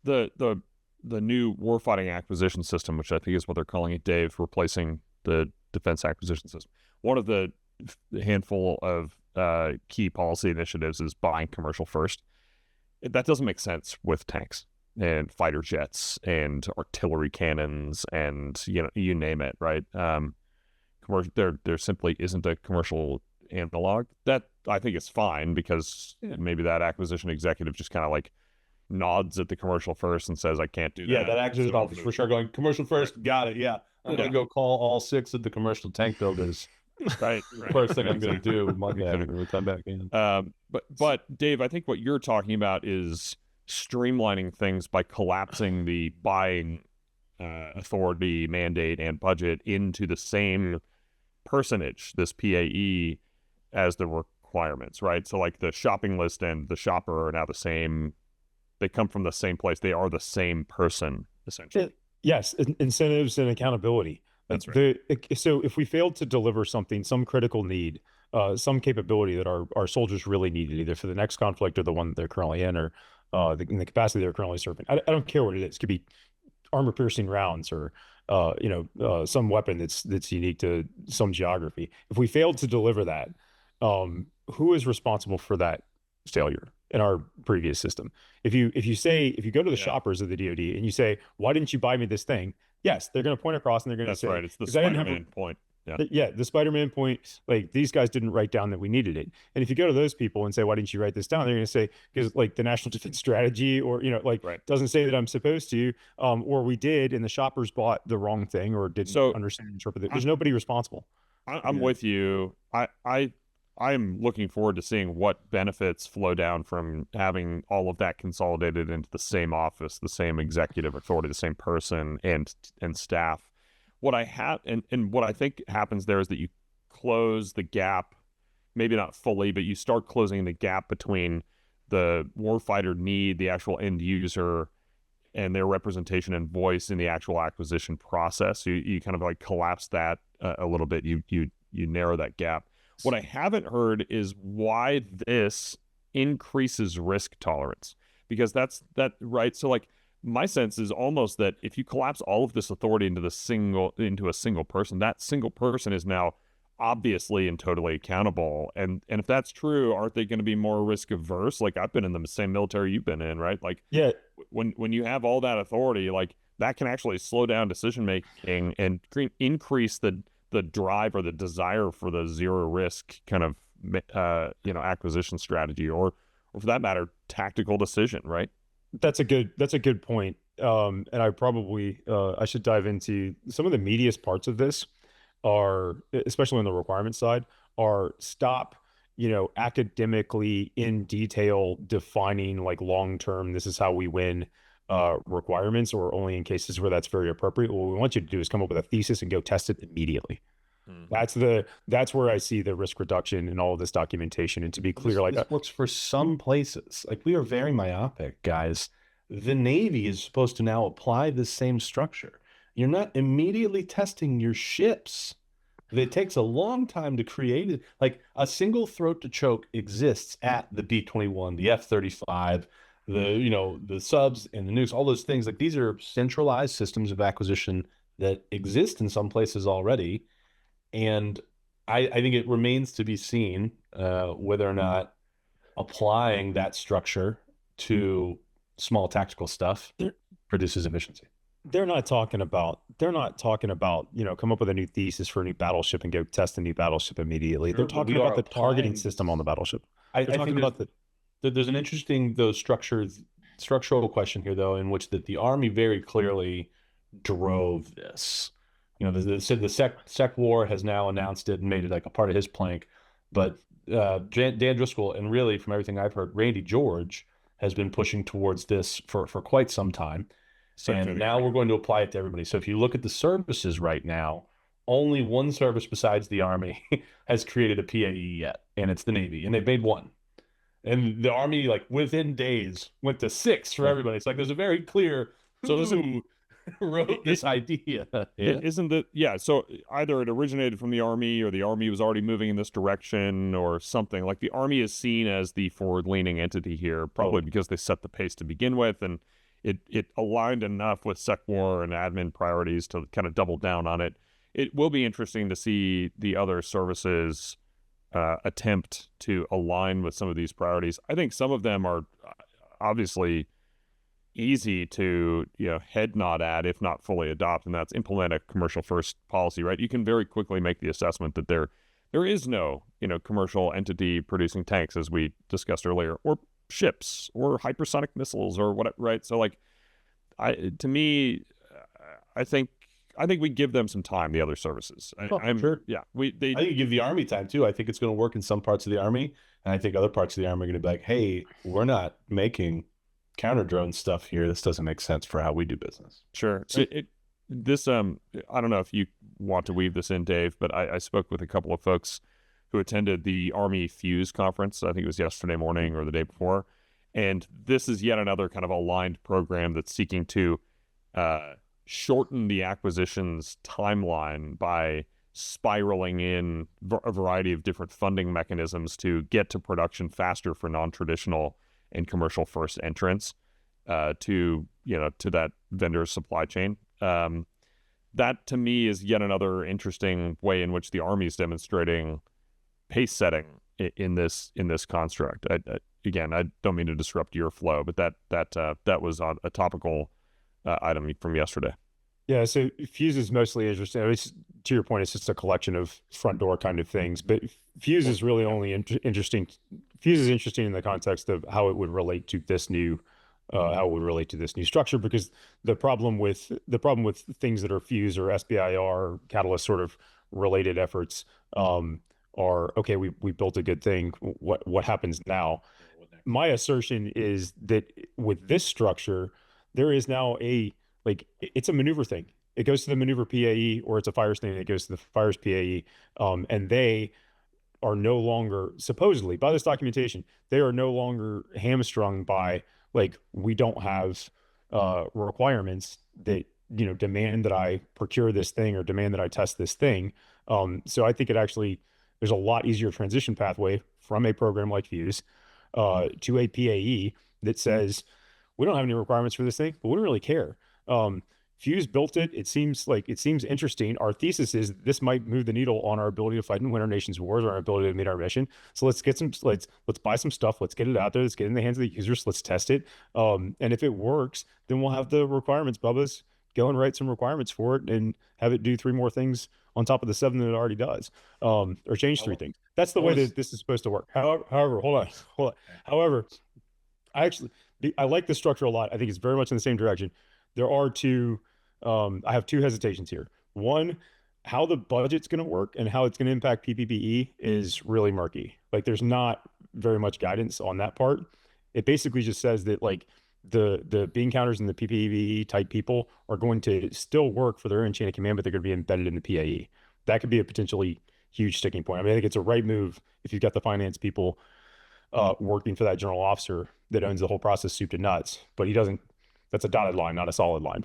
The new warfighting acquisition system, which I think is what they're calling it, Dave, replacing the defense acquisition system. One of the handful of key policy initiatives is buying commercial first. That doesn't make sense with tanks and fighter jets and artillery cannons and you name it, right? Commercial, there simply isn't a commercial analog. That I think is fine, because maybe that acquisition executive just kind of like nods at the commercial first and says, I can't do that. Yeah, that acquisition office for sure going commercial first. Got it. Yeah, I'm gonna go call all 6 of the commercial tank builders. Right. First thing I'm going to do, come back in. But Dave, I think what you're talking about is streamlining things by collapsing the buying authority, mandate, and budget into the same personage, this PAE, as the requirements, right? So like the shopping list and the shopper are now the same. They come from the same place. They are the same person, essentially. Yes, incentives and accountability. That's right. So if we failed to deliver something, some critical need, some capability that our soldiers really needed, either for the next conflict or the one that they're currently in, or in the capacity they're currently serving, I don't care what it is. It could be armor-piercing rounds, or some weapon that's unique to some geography. If we failed to deliver that, who is responsible for that failure in our previous system? If you go to the shoppers of the DoD and you say, why didn't you buy me this thing? Yes, they're going to point across and they're going to say, right. It's the Spider-Man point. Yeah, the Spider-Man point. Like, these guys didn't write down that we needed it. And if you go to those people and say, why didn't you write this down? They're going to say, because like the National Defense Strategy, or doesn't say that I'm supposed to, or we did, and the shoppers bought the wrong thing or didn't understand and interpret it. There's nobody responsible. I'm with you. I'm looking forward to seeing what benefits flow down from having all of that consolidated into the same office, the same executive authority, the same person and staff. What I have and what I think happens there is that you close the gap, maybe not fully, but you start closing the gap between the warfighter need, the actual end user, and their representation and voice in the actual acquisition process. You kind of like collapse that a little bit. You narrow that gap. What I haven't heard is why this increases risk tolerance, because that's right. So like, my sense is almost that if you collapse all of this authority into a single person, that single person is now obviously and totally accountable. And if that's true, aren't they going to be more risk averse? Like, I've been in the same military you've been in, right? Like, yeah, when you have all that authority, like, that can actually slow down decision making and increase the drive or the desire for the zero risk kind of acquisition strategy, or for that matter, tactical decision, right? That's a good point. And I probably I should dive into some of the meatiest parts of this, are, especially on the requirement side, are stop academically in detail defining like long-term, this is how we win requirements, or only in cases where that's very appropriate. What we want you to do is come up with a thesis and go test it immediately. That's where I see the risk reduction in all of this documentation. And to be clear, this works for some places. Like, we are very myopic, guys. The Navy is supposed to now apply this same structure. You're not immediately testing your ships. It takes a long time to create it. Like, a single throat to choke exists at the B-21, the F-35, the subs and the nukes, all those things. Like, these are centralized systems of acquisition that exist in some places already. And I think it remains to be seen whether or not applying that structure to small tactical stuff produces efficiency. They're not talking about, come up with a new thesis for a new battleship and go test a new battleship immediately. They're talking about the targeting system on the battleship. I think there's an interesting, structural question here, though, in which the Army very clearly drove this. The Sec War has now announced it and made it like a part of his plank. But Dan Driscoll, and really from everything I've heard, Randy George has been pushing towards this for quite some time. And now we're going to apply it to everybody. So if you look at the services right now, only one service besides the Army has created a PAE yet, and it's the Navy, and they've made one. And the Army, like within days, went to 6 for everybody. It's like there's a very clear who wrote this idea. Yeah. Isn't that, yeah, so either it originated from the Army or the Army was already moving in this direction or something. Like the Army is seen as the forward-leaning entity here, probably because they set the pace to begin with, and it aligned enough with SecWar and admin priorities to kind of double down on it. It will be interesting to see the other services attempt to align with some of these priorities. I think some of them are obviously easy to head nod at, if not fully adopt, and that's implement a commercial first policy, right? You can very quickly make the assessment that there is no commercial entity producing tanks, as we discussed earlier, or ships or hypersonic missiles or whatever, right? So like, to me, I think we give them some time, the other services. Sure. Yeah, I think you give the Army time too. I think it's going to work in some parts of the Army, and I think other parts of the Army are going to be like, hey, we're not making counter drone stuff here. This doesn't make sense for how we do business. Sure. I don't know if you want to weave this in, Dave, but I spoke with a couple of folks who attended the Army FUZE conference. I think it was yesterday morning or the day before. And this is yet another kind of aligned program that's seeking to shorten the acquisitions timeline by spiraling in a variety of different funding mechanisms to get to production faster for non-traditional and commercial first entrants to that vendor supply chain. That to me is yet another interesting way in which the Army is demonstrating pace setting in this construct. Again, I don't mean to disrupt your flow, but that was a topical item from yesterday. Yeah, so FUZE is mostly interesting. To your point, it's just a collection of front door kind of things. But FUZE is really only interesting. FUZE is interesting in the context of how it would relate to this new, structure. Because the problem with things that are FUZE or SBIR, Catalyst sort of related efforts, are okay. We built a good thing. What happens now? My assertion is that with this structure, there is now it's a maneuver thing. It goes to the maneuver PAE, or it's a fires thing. It goes to the fires PAE, and they are no longer, supposedly by this documentation, they are no longer hamstrung by we don't have requirements that demand that I procure this thing or demand that I test this thing. So I think there's a lot easier transition pathway from a program like FUZE to a PAE that says we don't have any requirements for this thing, but we don't really care. FUZE built it. It seems interesting. Our thesis is this might move the needle on our ability to fight and win our nation's wars, or our ability to meet our mission. So let's buy some stuff. Let's get it out there. Let's get it in the hands of the users. Let's test it. And if it works, then we'll have the requirements. Bubba's go and write some requirements for it and have it do 3 more things on top of the 7 that it already does, or change 3 things. That's the way that this is supposed to work. However, hold on. However, I like the structure a lot. I think it's very much in the same direction. There are I have 2 hesitations here. One, how the budget's going to work and how it's going to impact PPBE is really murky. There's not very much guidance on that part. It basically just says that the bean counters and the PPBE type people are going to still work for their own chain of command, but they're going to be embedded in the PAE. That could be a potentially huge sticking point. I mean, I think it's a right move if you've got the finance people working for that general officer that owns the whole process soup to nuts, but he doesn't. That's a dotted line, not a solid line.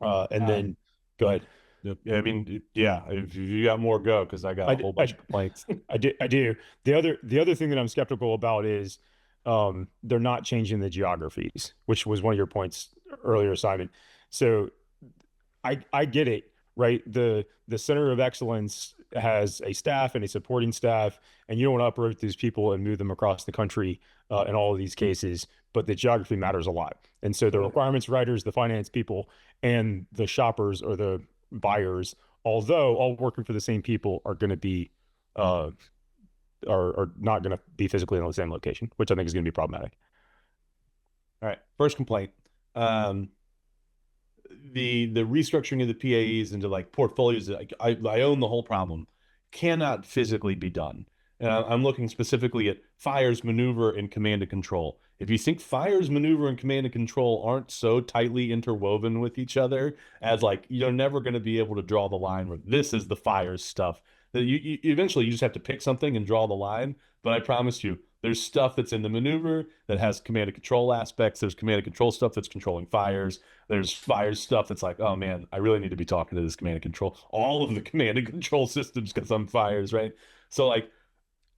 And then go ahead. Yeah, I mean, yeah. If you got more, go, because I got a whole bunch of complaints. I do. The other thing that I'm skeptical about is they're not changing the geographies, which was one of your points earlier, Simon. So I get it, right? The Center of Excellence has a staff and a supporting staff, and you don't want to uproot these people and move them across the country in all of these cases, but the geography matters a lot. And so the requirements writers, the finance people, and the shoppers or the buyers, although all working for the same people, are going to be are not going to be physically in the same location, which I think is going to be problematic. All right, first complaint. The restructuring of the PAEs into portfolios that I own the whole problem cannot physically be done. And I'm looking specifically at fires, maneuver, and command and control. If you think fires, maneuver, and command and control aren't so tightly interwoven with each other as you're never going to be able to draw the line where this is the fires stuff, that you eventually you just have to pick something and draw the line. But I promise you, There's stuff that's in the maneuver that has command and control aspects. There's command and control stuff that's controlling fires. There's fire stuff that's like, oh man, I really need to be talking to this command and control. All of the command and control systems got some fires, right? So like,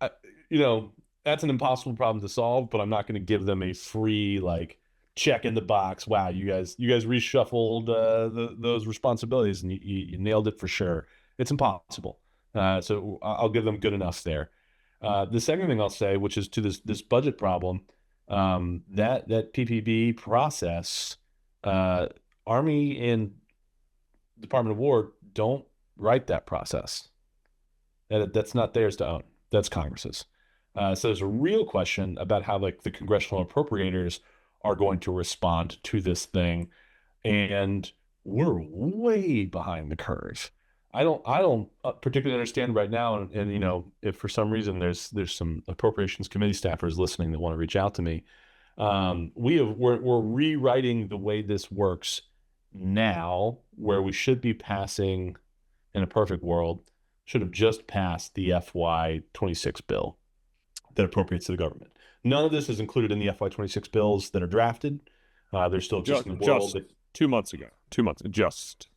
I, you know, that's an impossible problem to solve, but I'm not going to give them a free like check in the box. Wow, you guys reshuffled those responsibilities and you nailed it for sure. It's impossible. So I'll give them good enough there. The second thing I'll say, which is to this budget problem, that PPBE process, Army and Department of War don't write that process. That's not theirs to own. That's Congress's. So there's a real question about how like the congressional appropriators are going to respond to this thing, and we're way behind the curve. I don't particularly understand right now, and you know, if for some reason there's some appropriations committee staffers listening that want to reach out to me, we're rewriting the way this works now, where we should be passing in a perfect world should have just passed the FY26 bill that appropriates to the government. None of this is included in the FY26 bills that are drafted. They're still just in the world. Just 2 months ago. 2 months. It just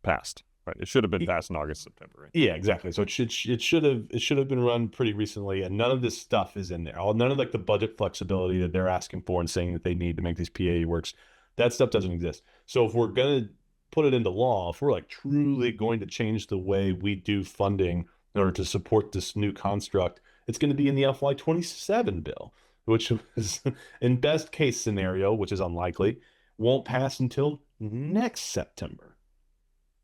passed. Right. It should have been passed in August, September. Right? Yeah, exactly. So it should have been run pretty recently, and none of this stuff is in there. None of like the budget flexibility that they're asking for and saying that they need to make these PAE works, that stuff doesn't exist. So if we're gonna put it into law, if we're like truly going to change the way we do funding in order to support this new construct, it's going to be in the FY27 bill, which is in best case scenario, which is unlikely, won't pass until next September.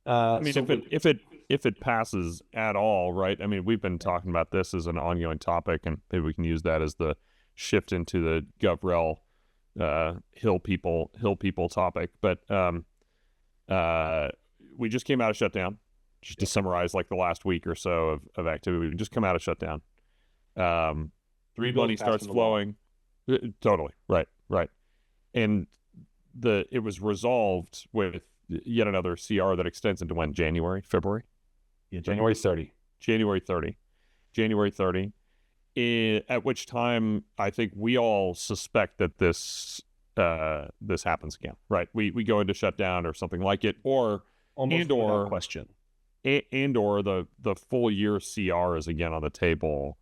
I mean, so if it passes at all, right? I mean, we've been talking about this as an ongoing topic, and maybe we can use that as the shift into the GovRel Hill people topic. But we just came out of shutdown. Just to summarize, like the last week or so of activity, we just come out of shutdown. Money starts flowing. Totally right, and it was resolved with yet another CR that extends into when? February? Yeah, January 30. January 30. At which time I think we all suspect that this happens again, right? We go into shutdown or something like it, or almost without question. Or the full year CR is again on the table,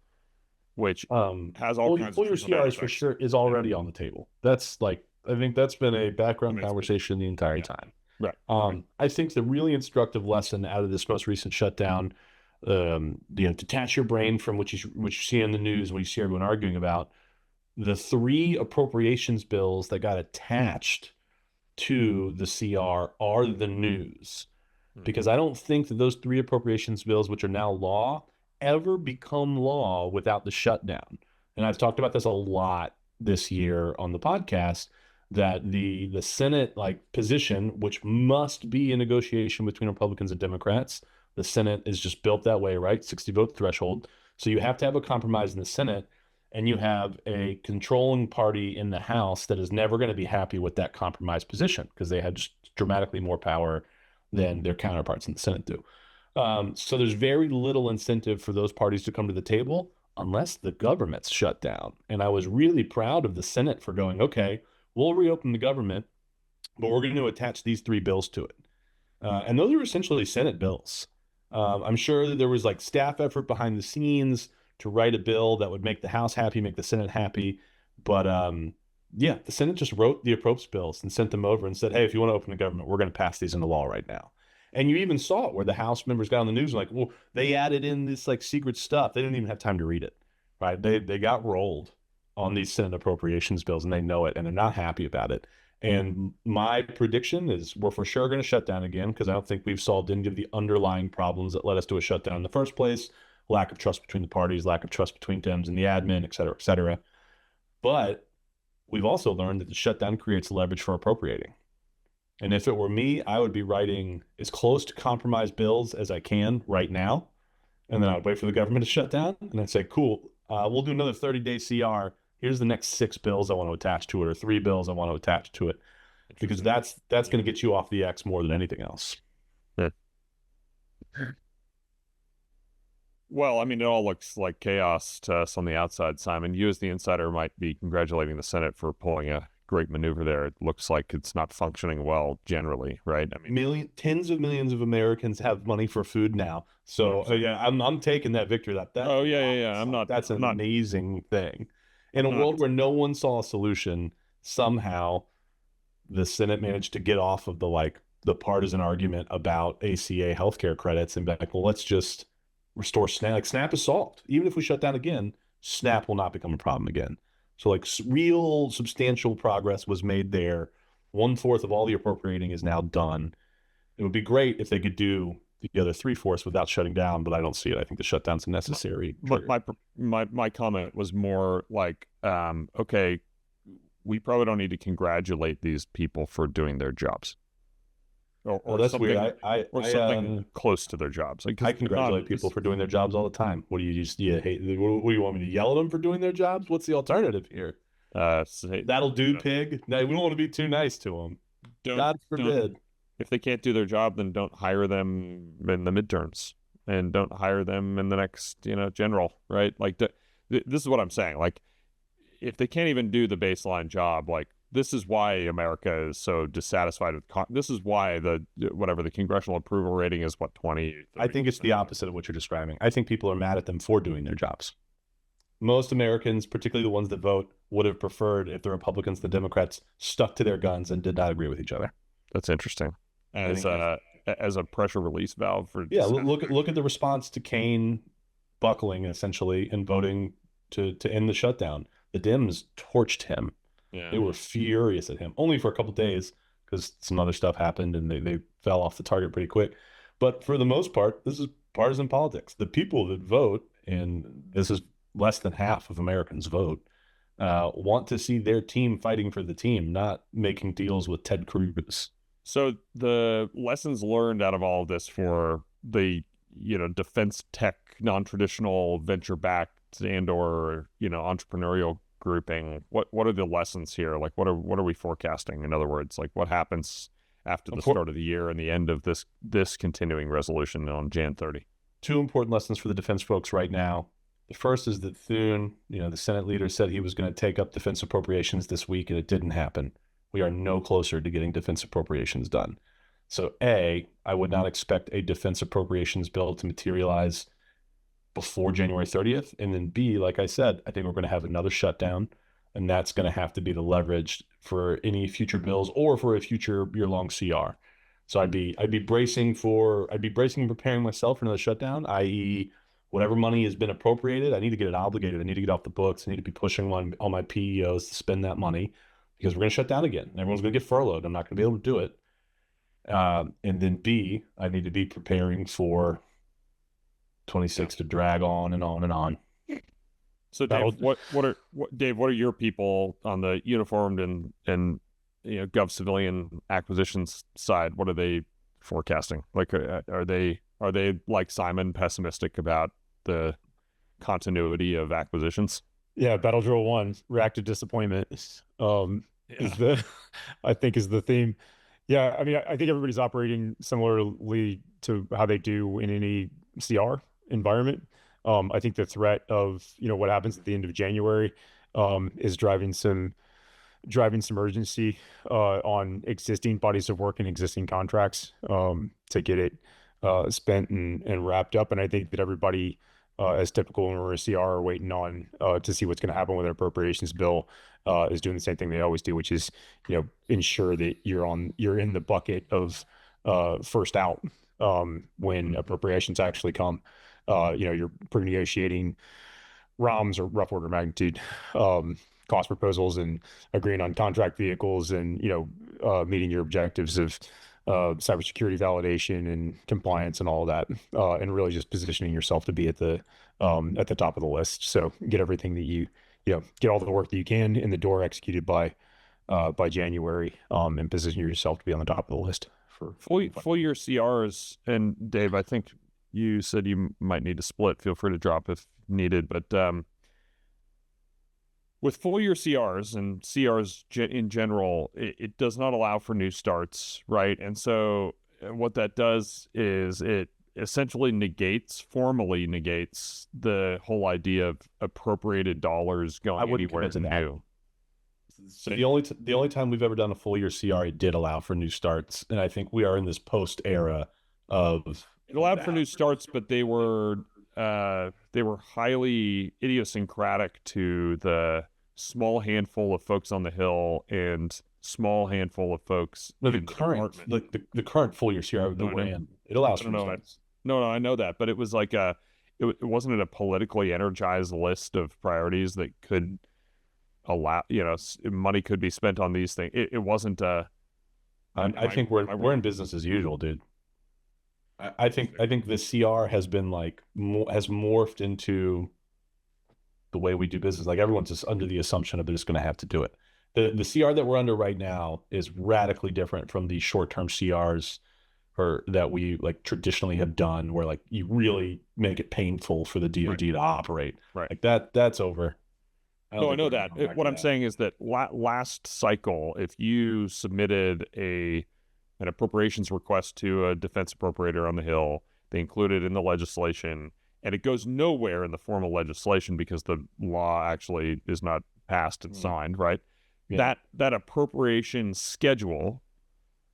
which has all kinds full of year CR is for sure is already on the table. That's like, I think that's been a background conversation the entire time. Right. I think the really instructive lesson out of this most recent shutdown, detach your brain from what you see in the news, what you see everyone arguing about. The 3 appropriations bills that got attached to the CR are the news. Because I don't think that those 3 appropriations bills, which are now law, ever become law without the shutdown. And I've talked about this a lot this year on the podcast, that the Senate position, which must be a negotiation between Republicans and Democrats, the Senate is just built that way, right? 60 vote threshold. So you have to have a compromise in the Senate, and you have a controlling party in the House that is never going to be happy with that compromise position because they have just dramatically more power than their counterparts in the Senate do. So there's very little incentive for those parties to come to the table unless the government's shut down. And I was really proud of the Senate for going, okay, we'll reopen the government, but we're going to attach these 3 bills to it. And those are essentially Senate bills. I'm sure that there was staff effort behind the scenes to write a bill that would make the House happy, make the Senate happy. But yeah, the Senate just wrote the appropriations bills and sent them over and said, hey, if you want to open the government, we're going to pass these into law right now. And you even saw it where the House members got on the news well, they added in this secret stuff. They didn't even have time to read it, right? They got rolled on these Senate appropriations bills, and they know it, and they're not happy about it. And my prediction is we're for sure going to shut down again because I don't think we've solved any of the underlying problems that led us to a shutdown in the first place. Lack of trust between the parties, lack of trust between Dems and the admin, et cetera, et cetera. But we've also learned that the shutdown creates leverage for appropriating. And if it were me, I would be writing as close to compromise bills as I can right now. And then I'd wait for the government to shut down. And I'd say, cool, we'll do another 30-day CR. Here's the next 6 bills I want to attach to it, or 3 bills I want to attach to it. Because that's going to get you off the X more than anything else. Yeah. Well, I mean, it all looks like chaos to us on the outside, Simon. You, as the insider, might be congratulating the Senate for pulling a great maneuver there. It looks like it's not functioning well generally, right? I mean, Tens of millions of Americans have money for food now. So yeah, I'm taking that victory. oh yeah. That's an I'm not, amazing thing. In a not. world where no one saw a solution, somehow the Senate managed to get off of the partisan argument about ACA healthcare credits and be like, well, let's just restore SNAP. Like SNAP is solved. Even if we shut down again, SNAP will not become a problem again. So like real substantial progress was made there. 1/4 of all the appropriating is now done. It would be great if they could do the other 3/4 without shutting down, but I don't see it. I think the shutdown's necessary. But my comment was more like, okay, we probably don't need to congratulate these people for doing their jobs, or that's something, weird. or something close to their jobs. Like, I congratulate people for doing their jobs all the time. What do you hate? What do you want me to yell at them for doing their jobs? What's the alternative here? That'll do, pig. No, we don't want to be too nice to them. God forbid. If they can't do their job, then don't hire them in the midterms, and don't hire them in the next, general, right? Like, this is what I'm saying. Like, if they can't even do the baseline job, like, this is why America is so dissatisfied with. This is why the congressional approval rating is 20. I think it's the opposite of what you're describing. I think people are mad at them for doing their jobs. Most Americans, particularly the ones that vote, would have preferred if the Republicans and the Democrats stuck to their guns and did not agree with each other. That's interesting. As a pressure release valve for look at the response to Kane buckling essentially and voting to end the shutdown. The Dems torched him. Yeah. They were furious at him, only for a couple of days because some other stuff happened and they fell off the target pretty quick. But for the most part, this is partisan politics. The people that vote, and this is less than half of Americans vote, want to see their team fighting for the team, not making deals with Ted Cruz. So the lessons learned out of all of this for the, defense tech, non-traditional venture-backed and/or, entrepreneurial grouping, what are the lessons here? Like, what are we forecasting? In other words, like, what happens after the start of the year and the end of this continuing resolution on Jan 30? Two important lessons for the defense folks right now. The first is that Thune, the Senate leader, said he was going to take up defense appropriations this week, and it didn't happen. We are no closer to getting defense appropriations done. So I would not expect a defense appropriations bill to materialize before January 30th. And then B, like I said, I think we're going to have another shutdown, and that's going to have to be the leverage for any future bills or for a future year-long CR. So I'd be bracing and preparing myself for another shutdown, i.e. whatever money has been appropriated, I need to get it obligated. I need to get off the books. I need to be pushing all my PEOs to spend that money because we're going to shut down again. Everyone's going to get furloughed. I'm not going to be able to do it. And then B, I need to be preparing for 26 to drag on and on and on. So Dave, what are your people on the uniformed and gov civilian acquisitions side? What are they forecasting? Like, are they like Simon, pessimistic about the continuity of acquisitions? Yeah, Battle Drill 1, reactive disappointment is the theme. Yeah, I mean, I think everybody's operating similarly to how they do in any CR environment. I think the threat of what happens at the end of January is driving some urgency on existing bodies of work and existing contracts to get it spent and wrapped up. And I think that everybody, as typical when we're a CR, are waiting on to see what's going to happen with an appropriations bill, is doing the same thing they always do, which is ensure that you're in the bucket of first out when appropriations actually come. You're pre-negotiating ROMs or rough order magnitude cost proposals and agreeing on contract vehicles and meeting your objectives of cybersecurity validation and compliance and all of that, and really just positioning yourself to be at the top of the list. So get everything that you get all the work that you can in the door executed by January, and position yourself to be on the top of the list for full year CRs. And Dave, I think you said you might need to split. Feel free to drop if needed, but with full year CRs and CRs in general, it does not allow for new starts, right? And so what that does is it essentially formally negates the whole idea of appropriated dollars I going wouldn't anywhere commit to that. new. So the only time we've ever done a full year CR, it did allow for new starts, and I think we are in this post era of It allowed for new starts, but they were highly idiosyncratic to the small handful of folks on the Hill and small handful of folks no, in the the current department. the current full year CR that No, we're no. in. It allows I for don't new know. starts. No, I know that, but it was like it wasn't a politically energized list of priorities that could allow, money could be spent on these things. It wasn't. I think we're in business as usual, dude. I think the CR has been has morphed into the way we do business. Like everyone's just under the assumption of they're just going to have to do it. The CR that we're under right now is radically different from the short-term CRs that we traditionally have done, where you really make it painful for the DoD to operate. Right. That's over. I know that. What I'm saying is that last cycle, if you submitted an appropriations request to a defense appropriator on the Hill, they include it in the legislation, and it goes nowhere in the formal legislation because the law actually is not passed and signed, right? Yeah. That appropriation schedule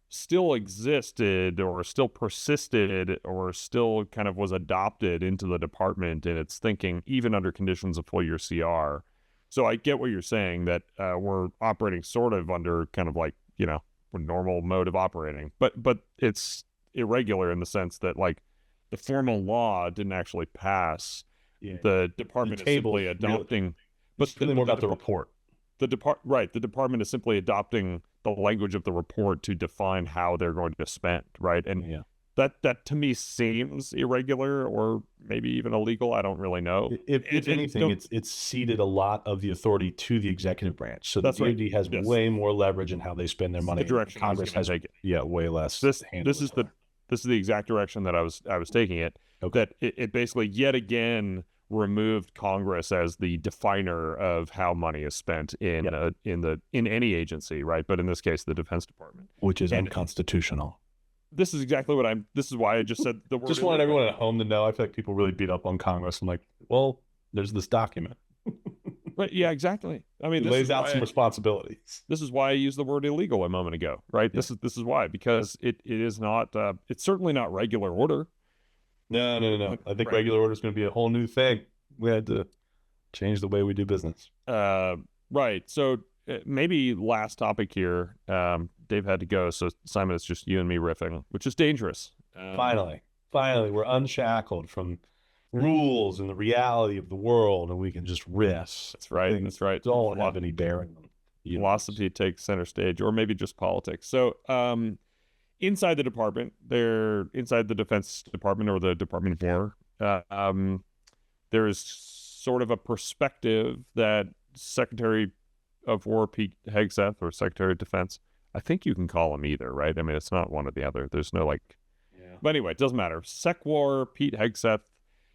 still existed or still persisted or still kind of was adopted into the department in its thinking, even under conditions of full year CR. So I get what you're saying, that we're operating sort of under kind of normal mode of operating, but it's irregular in the sense that the formal law didn't actually pass. Yeah. The department is simply adopting, really, but it's really more about the report. The department is simply adopting the language of the report to define how they're going to spend, right? And that to me seems irregular or maybe even illegal. I don't really know. If anything, it's ceded a lot of the authority to the executive branch. So the DoD has way more leverage in how they spend their money. The direction Congress has way less. This is the exact direction that I was taking it. Okay. That it basically yet again removed Congress as the definer of how money is spent in any agency, right? But in this case, the Defense Department, which is unconstitutional. This is exactly what this is why I just said the word. Just wanted everyone at home to know. I feel like people really beat up on Congress. I'm like, well, there's this document. Right. Yeah, exactly. I mean, it lays out some responsibilities. This is why I used the word illegal a moment ago, right? Yeah. This is why, because it is not, it's certainly not regular order. No. I think regular order is going to be a whole new thing. We had to change the way we do business. Right. So maybe last topic here. Dave had to go, so Simon, it's just you and me riffing, which is dangerous. Finally, we're unshackled from rules and the reality of the world, and we can just riff. That's right. That's right. Don't have any bearing on philosophy takes center stage, or maybe just politics. So, inside the department, inside the Defense Department or the Department of War, there is sort of a perspective that Secretary of War Pete Hegseth, or Secretary of Defense, I think you can call him either, right? I mean, it's not one or the other. There's no But anyway, it doesn't matter. Sec War Pete Hegseth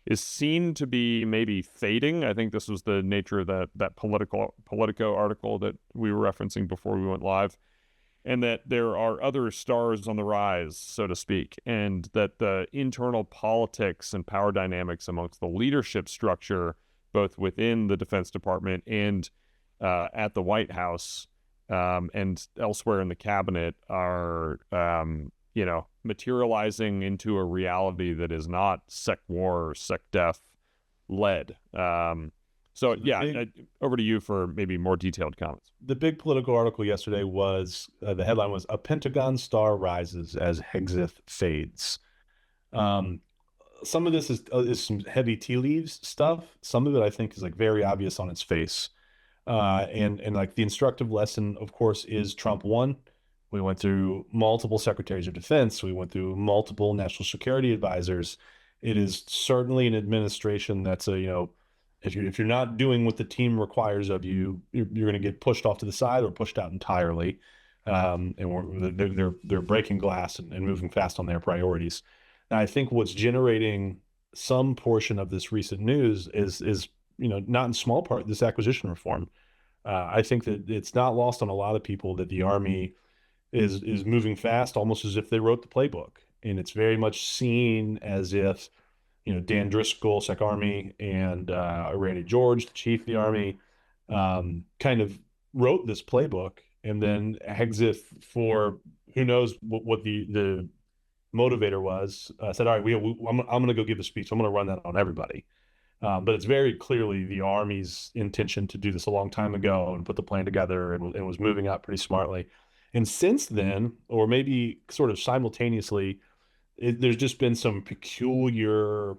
is seen to be maybe fading. I think this was the nature of that Politico article that we were referencing before we went live, and that there are other stars on the rise, so to speak, and that the internal politics and power dynamics amongst the leadership structure, both within the Defense Department and at the White House and elsewhere in the cabinet, are materializing into a reality that is not Sec War or Sec Def led. So over to you for maybe more detailed comments. The big political article yesterday was, the headline was, "A Pentagon Star Rises as Hegseth Fades." Some of this is some heavy tea leaves stuff. Some of it I think is very obvious on its face. And the instructive lesson, of course, is Trump won. We went through multiple secretaries of defense. We went through multiple national security advisors. It is certainly an administration that's if you're not doing what the team requires of you, you're going to get pushed off to the side or pushed out entirely. And they're breaking glass and moving fast on their priorities. And I think what's generating some portion of this recent news is not in small part this acquisition reform. I think that it's not lost on a lot of people that the Army is moving fast, almost as if they wrote the playbook. and it's very much seen as if, Dan Driscoll, Sec Army, and Randy George, the chief of the Army, kind of wrote this playbook, and then Hegseth, for who knows what the motivator was, said, all right, I'm going to go give the speech. I'm going to run that on everybody. But it's very clearly the Army's intention to do this a long time ago and put the plan together, and was moving out pretty smartly. And since then, or maybe sort of simultaneously, there's just been some peculiar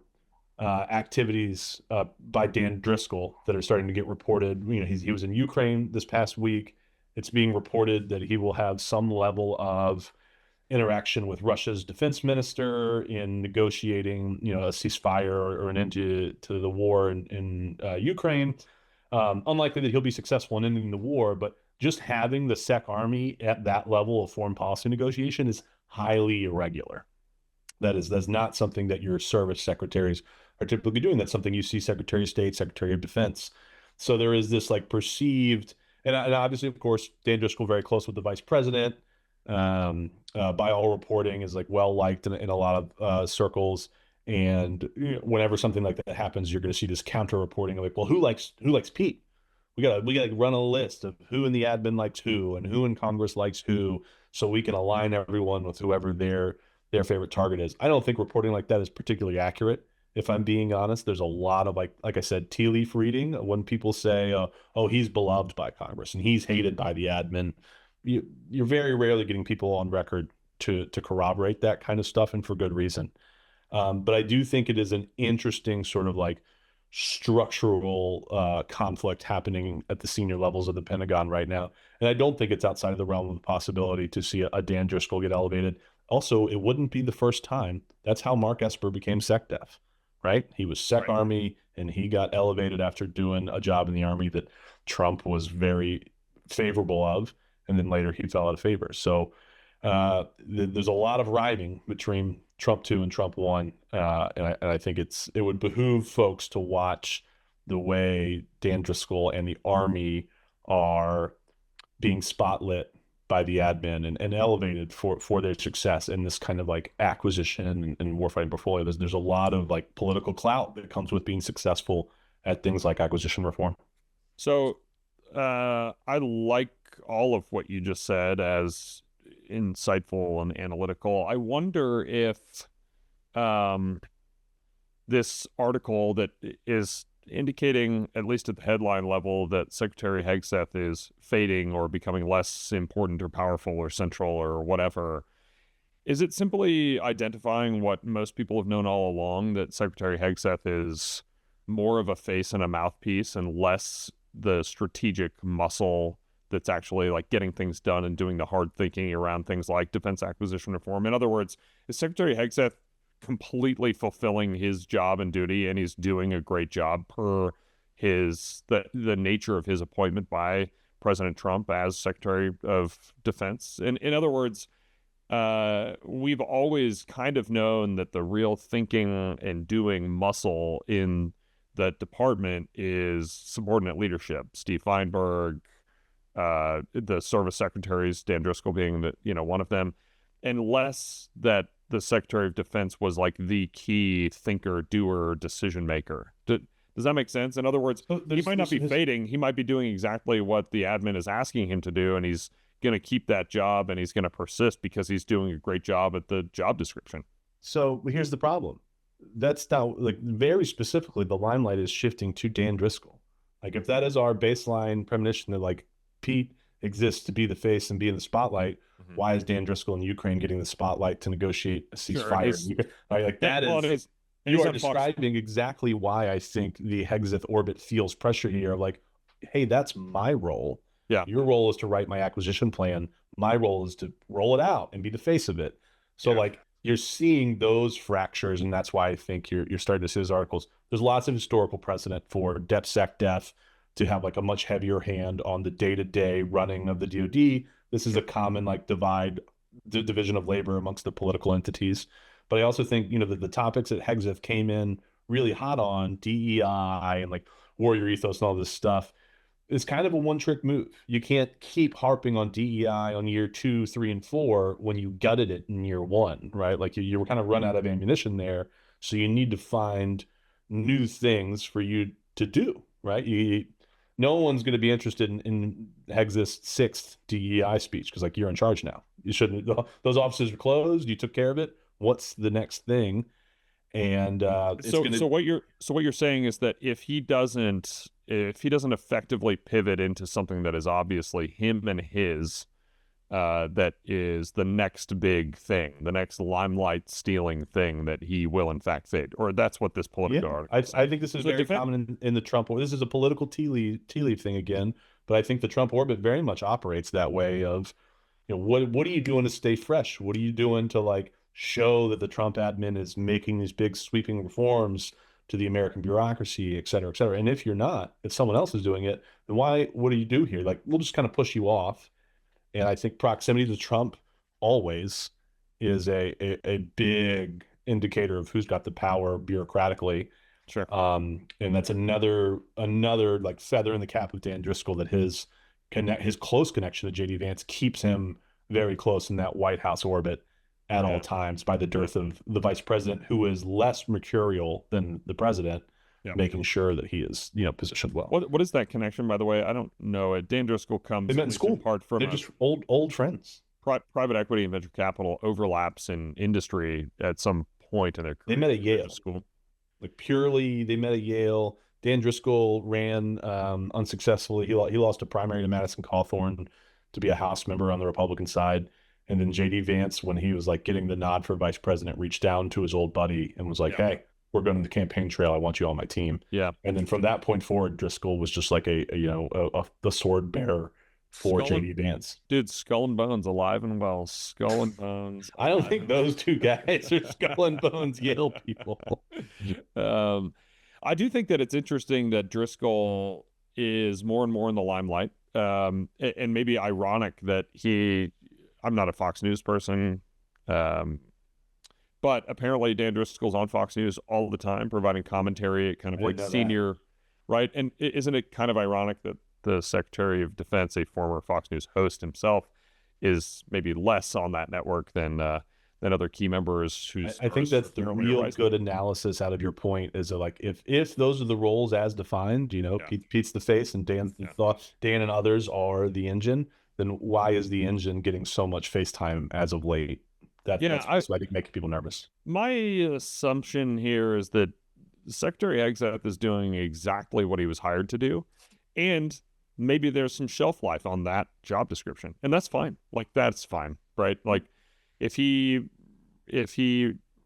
activities by Dan Driscoll that are starting to get reported. He was in Ukraine this past week. It's being reported that he will have some level of interaction with Russia's defense minister in negotiating, a ceasefire or an end to the war in Ukraine. Unlikely that he'll be successful in ending the war, but just having the Sec Army at that level of foreign policy negotiation is highly irregular. That's not something that your service secretaries are typically doing. That's something you see Secretary of State, Secretary of Defense. So there is this perceived, and obviously, of course, Dan Driscoll very close with the vice president. By all reporting, is well liked in a lot of circles. And whenever something like that happens, you're going to see this counter reporting of well, who likes Pete? We gotta run a list of who in the admin likes who and who in Congress likes who, so we can align everyone with whoever their favorite target is. I don't think reporting like that is particularly accurate. If I'm being honest, there's a lot of like I said, tea leaf reading when people say, "Oh, he's beloved by Congress and he's hated by the admin." You're very rarely getting people on record to corroborate that kind of stuff, and for good reason. But I do think it is an interesting sort of structural conflict happening at the senior levels of the Pentagon right now. And I don't think it's outside of the realm of the possibility to see a Dan Driscoll get elevated. Also, it wouldn't be the first time. That's how Mark Esper became SecDef, right? He was Sec Army, and he got elevated after doing a job in the Army that Trump was very favorable of, and then later he fell out of favor. So there's a lot of rhyming between Trump 2 and Trump 1, and I think it would behoove folks to watch the way Dan Driscoll and the Army are being spotlit by the admin and elevated for their success in this kind of acquisition and warfighting portfolio. There's a lot of political clout that comes with being successful at things like acquisition reform. So I like all of what you just said as insightful and analytical. I wonder if this article that is indicating, at least at the headline level, that Secretary Hegseth is fading or becoming less important or powerful or central or whatever, is it simply identifying what most people have known all along, that Secretary Hegseth is more of a face and a mouthpiece and less the strategic muscle that's actually getting things done and doing the hard thinking around things like defense acquisition reform? In other words, is Secretary Hegseth completely fulfilling his job and duty, and he's doing a great job per the nature of his appointment by President Trump as Secretary of Defense? In other words, we've always kind of known that the real thinking and doing muscle in the department is subordinate leadership. Steve Feinberg, the service secretaries, Dan Driscoll being one of them, and less that the Secretary of Defense was the key thinker, doer, decision maker. Does that make sense? In other words, he might not be fading. He might be doing exactly what the admin is asking him to do, and he's going to keep that job, and he's going to persist because he's doing a great job at the job description. So here's the problem. That's now very specifically the limelight is shifting to Dan Driscoll. If that is our baseline premonition that Pete exists to be the face and be in the spotlight, why is Dan Driscoll in Ukraine getting the spotlight to negotiate a ceasefire? You are describing exactly why I think the Hegseth orbit feels pressure here of hey, that's my role. Yeah. Your role is to write my acquisition plan. My role is to roll it out and be the face of it. So you're seeing those fractures, and that's why I think you're starting to see those articles. There's lots of historical precedent for DepSecDef to have a much heavier hand on the day-to-day running of the DoD. This is a common division of labor amongst the political entities. But I also think the topics that Hegseth came in really hot on, DEI and warrior ethos and all this stuff, it's kind of a one-trick move. You can't keep harping on DEI on year 2, 3, and 4 when you gutted it in year 1, right? Like you were kind of run out of ammunition there, so you need to find new things for you to do, right? No one's going to be interested in Hegseth's 6th DEI speech because, like, you're in charge now. You shouldn't. Those offices are closed. You took care of it. What's the next thing? And so what you're saying is that if he doesn't effectively pivot into something that is obviously him and his, that is the next big thing, the next limelight stealing thing, that he will in fact fade, or that's what this political article is. I think this is very common in the Trump. This is a political tea leaf thing again, but I think the Trump orbit very much operates that way. Of, what are you doing to stay fresh? What are you doing to, like, show that the Trump admin is making these big sweeping reforms to the American bureaucracy, et cetera, et cetera. And if you're not, if someone else is doing it, then what do you do here? Like, we'll just kind of push you off. And I think proximity to Trump always is a big indicator of who's got the power bureaucratically. Sure. And that's another like feather in the cap of Dan Driscoll, that his close connection to JD Vance keeps him very close in that White House orbit at all times, by the dearth of the vice president, who is less mercurial than the president, making sure that he is, positioned well. What is that connection, by the way? I don't know it. Dan Driscoll comes they met in school. Part from they're just old friends. Private equity and venture capital overlaps in industry at some point in their career. They met at Yale. School. Like, purely, they met at Yale. Dan Driscoll ran unsuccessfully. He lost a primary to Madison Cawthorn to be a House member on the Republican side. And then JD Vance, when he was like getting the nod for vice president, reached down to his old buddy and was like, "Hey, we're going to the campaign trail. I want you on my team." Yeah. And then from that point forward, Driscoll was just like the sword bearer for JD Vance. Dude, Skull and Bones, alive and well. Skull and Bones. I don't think those two guys are Skull and Bones Yale people. I do think that it's interesting that Driscoll is more and more in the limelight, and maybe ironic that I'm not a Fox News person, but apparently Dan Driscoll's on Fox News all the time, providing commentary, kind of like senior, right? And isn't it kind of ironic that the Secretary of Defense, a former Fox News host himself, is maybe less on that network than other key members? I think that's the real good analysis out of your point, is that, like, if those are the roles as defined, Pete's the face and Dan and others are the engine, then why is the engine getting so much face time as of late? That's I think making people nervous. My assumption here is that Secretary Hegseth is doing exactly what he was hired to do, and maybe there's some shelf life on that job description, and that's fine. Like, that's fine, right? Like, if he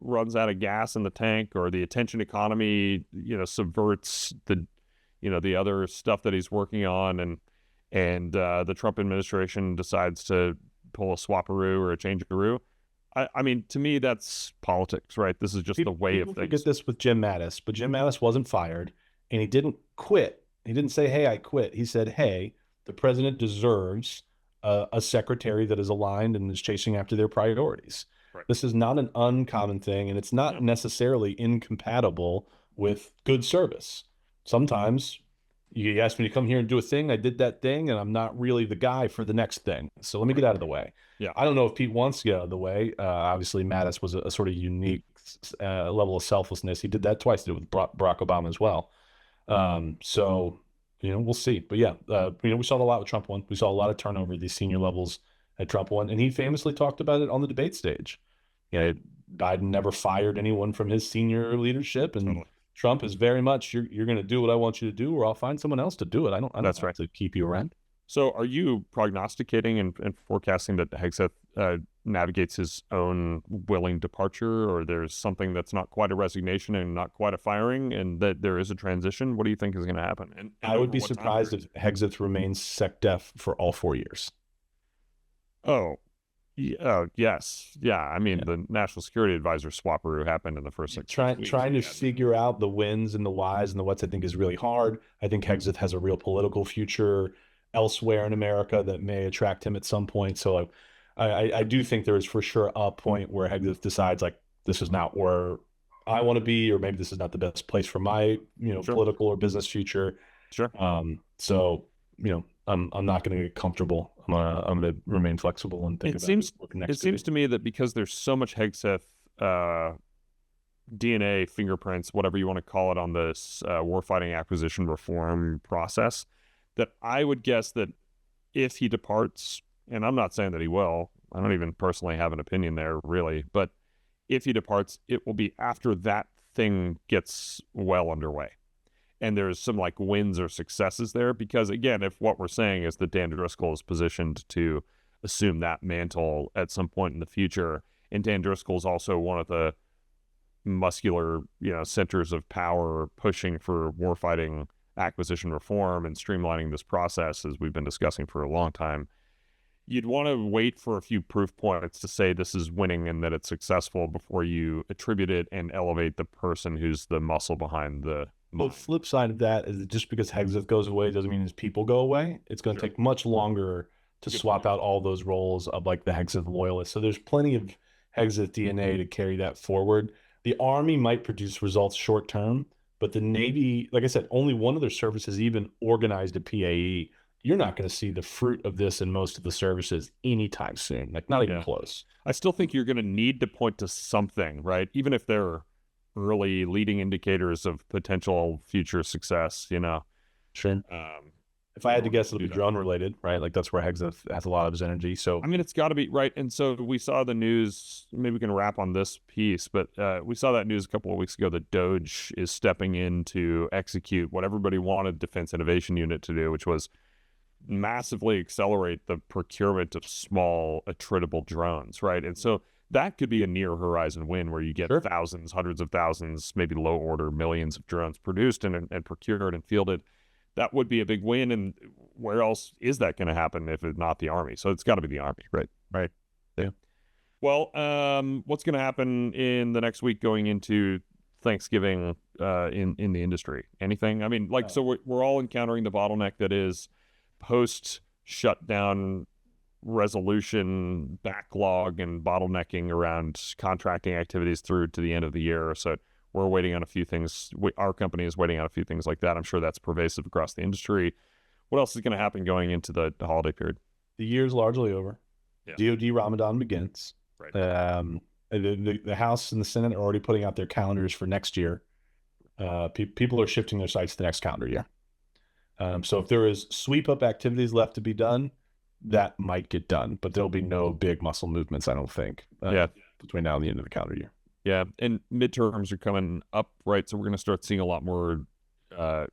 runs out of gas in the tank, or the attention economy, subverts the other stuff that he's working on, and the Trump administration decides to pull a swaparoo or a changearoo, I mean, to me, that's politics, right? This is just the way of things. Forget this with Jim Mattis, but Jim Mattis wasn't fired, and he didn't quit. He didn't say, "Hey, I quit." He said, "Hey, the president deserves a secretary that is aligned and is chasing after their priorities." Right. This is not an uncommon thing, and it's not necessarily incompatible with good service. Sometimes you asked me to come here and do a thing, I did that thing, and I'm not really the guy for the next thing. So let me get out of the way. Yeah. I don't know if Pete wants to get out of the way. Obviously, Mattis was a sort of unique level of selflessness. He did that twice. Did it with Barack Obama as well. So, we'll see. But yeah, we saw a lot with Trump one. We saw a lot of turnover at these senior levels at Trump one, and he famously talked about it on the debate stage. Biden never fired anyone from his senior leadership, and totally. Trump is very much, you're going to do what I want you to do, or I'll find someone else to do it. I don't That's have right. to keep you around. So are you prognosticating and forecasting that Hegseth navigates his own willing departure, or there's something that's not quite a resignation and not quite a firing, and that there is a transition? What do you think is going to happen? And I would be surprised if Hegseth remains SecDef for all 4 years. Yes. Yeah. I mean, the National Security Advisor swaparoo happened in the first 6 weeks. Trying to figure out the wins and the whys and the whats, I think, is really hard. I think Hegseth has a real political future elsewhere in America that may attract him at some point. So I do think there is for sure a point where Hegseth decides, like, this is not where I want to be, or maybe this is not the best place for my, Sure. political or business future. Sure. So I'm not going to get comfortable. I'm gonna remain flexible and think it seems to me that because there's so much Hegseth DNA, fingerprints, whatever you want to call it, on this warfighting acquisition reform process, that I would guess that if he departs, and I'm not saying that he will, I don't even personally have an opinion there really, but if he departs, it will be after that thing gets well underway. And there's some like wins or successes there, because again, if what we're saying is that Dan Driscoll is positioned to assume that mantle at some point in the future, and Dan Driscoll is also one of the muscular, centers of power pushing for warfighting acquisition reform and streamlining this process, as we've been discussing for a long time, you'd want to wait for a few proof points to say this is winning and that it's successful before you attribute it and elevate the person who's the muscle behind the Well, the flip side of that is that just because Hegseth goes away doesn't mean his people go away. It's going to take much longer to swap out all those roles of like the Hegseth loyalists. So there's plenty of Hegseth DNA to carry that forward. The Army might produce results short term, but the Navy, like I said, only one of their services even organized a PAE. You're not going to see the fruit of this in most of the services anytime soon, like not even close. I still think you're going to need to point to something, right? Even if they're early leading indicators of potential future success, Sure. If I had to guess, it'll be drone related, right? Like that's where Hegseth has a lot of his energy. So I mean, it's got to be right. And so we saw the news. Maybe we can wrap on this piece, but we saw that news a couple of weeks ago that DOGE is stepping in to execute what everybody wanted Defense Innovation Unit to do, which was massively accelerate the procurement of small attritable drones, right? And so that could be a near horizon win where you get thousands, hundreds of thousands, maybe low order millions of drones produced and procured and fielded. That would be a big win. And where else is that going to happen if it's not the Army? So it's got to be the Army, right? Right. Yeah. Well, what's going to happen in the next week going into Thanksgiving in the industry? Anything? I mean, so we're all encountering the bottleneck that is post-shutdown resolution backlog and bottlenecking around contracting activities through to the end of the year. So we're waiting on a few things. Our company is waiting on a few things like that. I'm sure that's pervasive across the industry. What else is going to happen going into the holiday period? The year's largely over. Yeah. DoD Ramadan begins. Right. The House and the Senate are already putting out their calendars for next year. People are shifting their sights to the next calendar year. So if there is sweep up activities left to be done, that might get done, but there'll be no big muscle movements, I don't think, between now and the end of the calendar year. Yeah, and midterms are coming up, right? So we're going to start seeing a lot more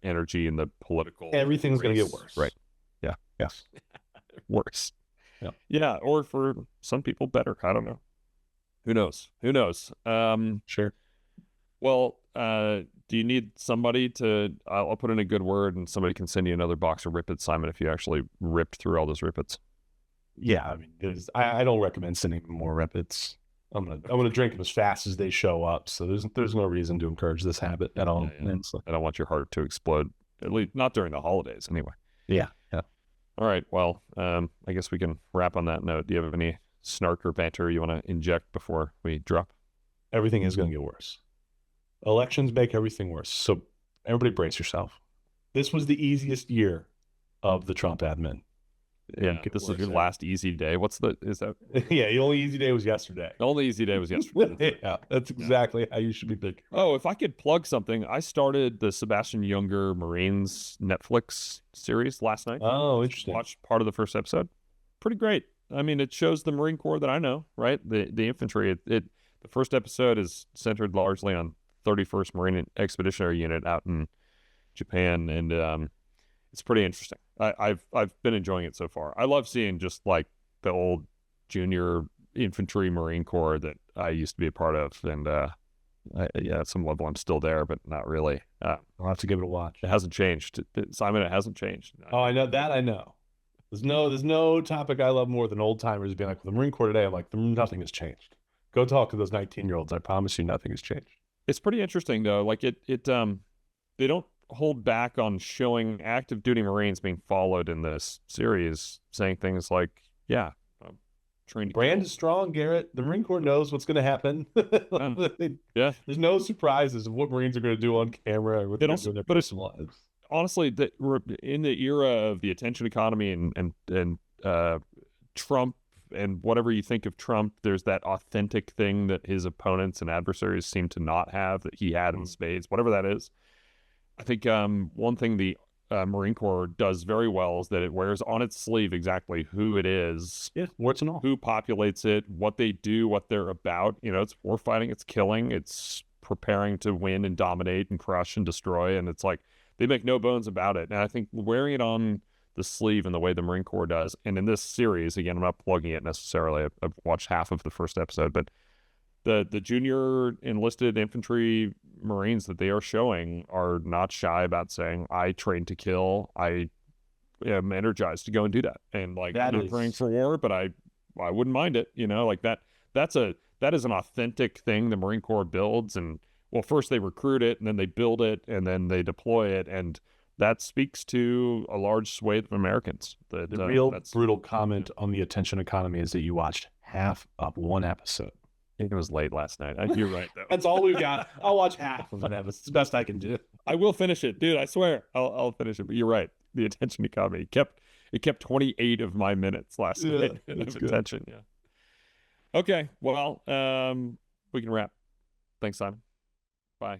energy in the political. Everything's going to get worse. Right. Yeah. Yes. Worse. Yeah. Yeah, or for some people, better. I don't know. Who knows? Sure. Well, do you need somebody to, I'll put in a good word and somebody can send you another box of Rippets, Simon, if you actually ripped through all those Rippets. Yeah, I mean, I don't recommend sending more Rippets. I'm gonna drink them as fast as they show up. So there's no reason to encourage this habit at all. Yeah. I don't want your heart to explode, at least not during the holidays anyway. Yeah. All right. Well, I guess we can wrap on that note. Do you have any snark or banter you want to inject before we drop? Everything is going to get worse. Elections make everything worse. So everybody brace yourself. This was the easiest year of the Trump admin. Yeah, this is your last easy day. Yeah, the only easy day was yesterday. The only easy day was yesterday. Yeah, that's exactly how you should be thinking. Oh, if I could plug something, I started the Sebastian Junger Marines Netflix series last night. Oh, interesting. Watched part of the first episode. Pretty great. I mean, it shows the Marine Corps that I know, right? The infantry. The first episode is centered largely on 31st Marine Expeditionary Unit out in Japan, and it's pretty interesting. I've been enjoying it so far. I love seeing just like the old junior infantry Marine Corps that I used to be a part of, and at some level I'm still there, but not really. I'll have to give it a watch. It hasn't changed, Simon. It hasn't changed. Oh, I know that. I know. There's no topic I love more than old timers being like, the Marine Corps today. I'm like, nothing has changed. Go talk to those 19-year-olds. I promise you, nothing has changed. It's pretty interesting though. Like they don't hold back on showing active duty Marines being followed in this series, saying things like, yeah, trained. Brand is strong, Garrett. The Marine Corps knows what's going to happen. Yeah. There's no surprises of what Marines are going to do on camera or what they're doing in their personal lives. honestly, in the era of the attention economy and Trump and whatever you think of Trump, there's that authentic thing that his opponents and adversaries seem to not have that he had in spades, whatever that is. I think one thing the Marine Corps does very well is that it wears on its sleeve exactly who it is, warts and all, who populates it, what they do, what they're about. You know, it's war fighting, it's killing, it's preparing to win and dominate and crush and destroy, and it's like they make no bones about it. And I think wearing it on the sleeve in the way the Marine Corps does, and in this series, again, I'm not plugging it necessarily. I've watched half of the first episode, but the junior enlisted infantry Marines that they are showing are not shy about saying, I train to kill. I am energized to go and do that. And like, I'm not praying for war, but I wouldn't mind it, you know, like that is an authentic thing the Marine Corps builds. And well, first they recruit it, and then they build it, and then they deploy it. And that speaks to a large swathe of Americans. The real brutal comment on the attention economy is that you watched half of one episode. It was late last night. You're right, though. That's all we've got. I'll watch half of it. It's the best I can do. I will finish it, dude. I swear, I'll finish it. But you're right. The attention economy kept 28 of my minutes last night of attention. Yeah. Okay. Well, we can wrap. Thanks, Simon. Bye.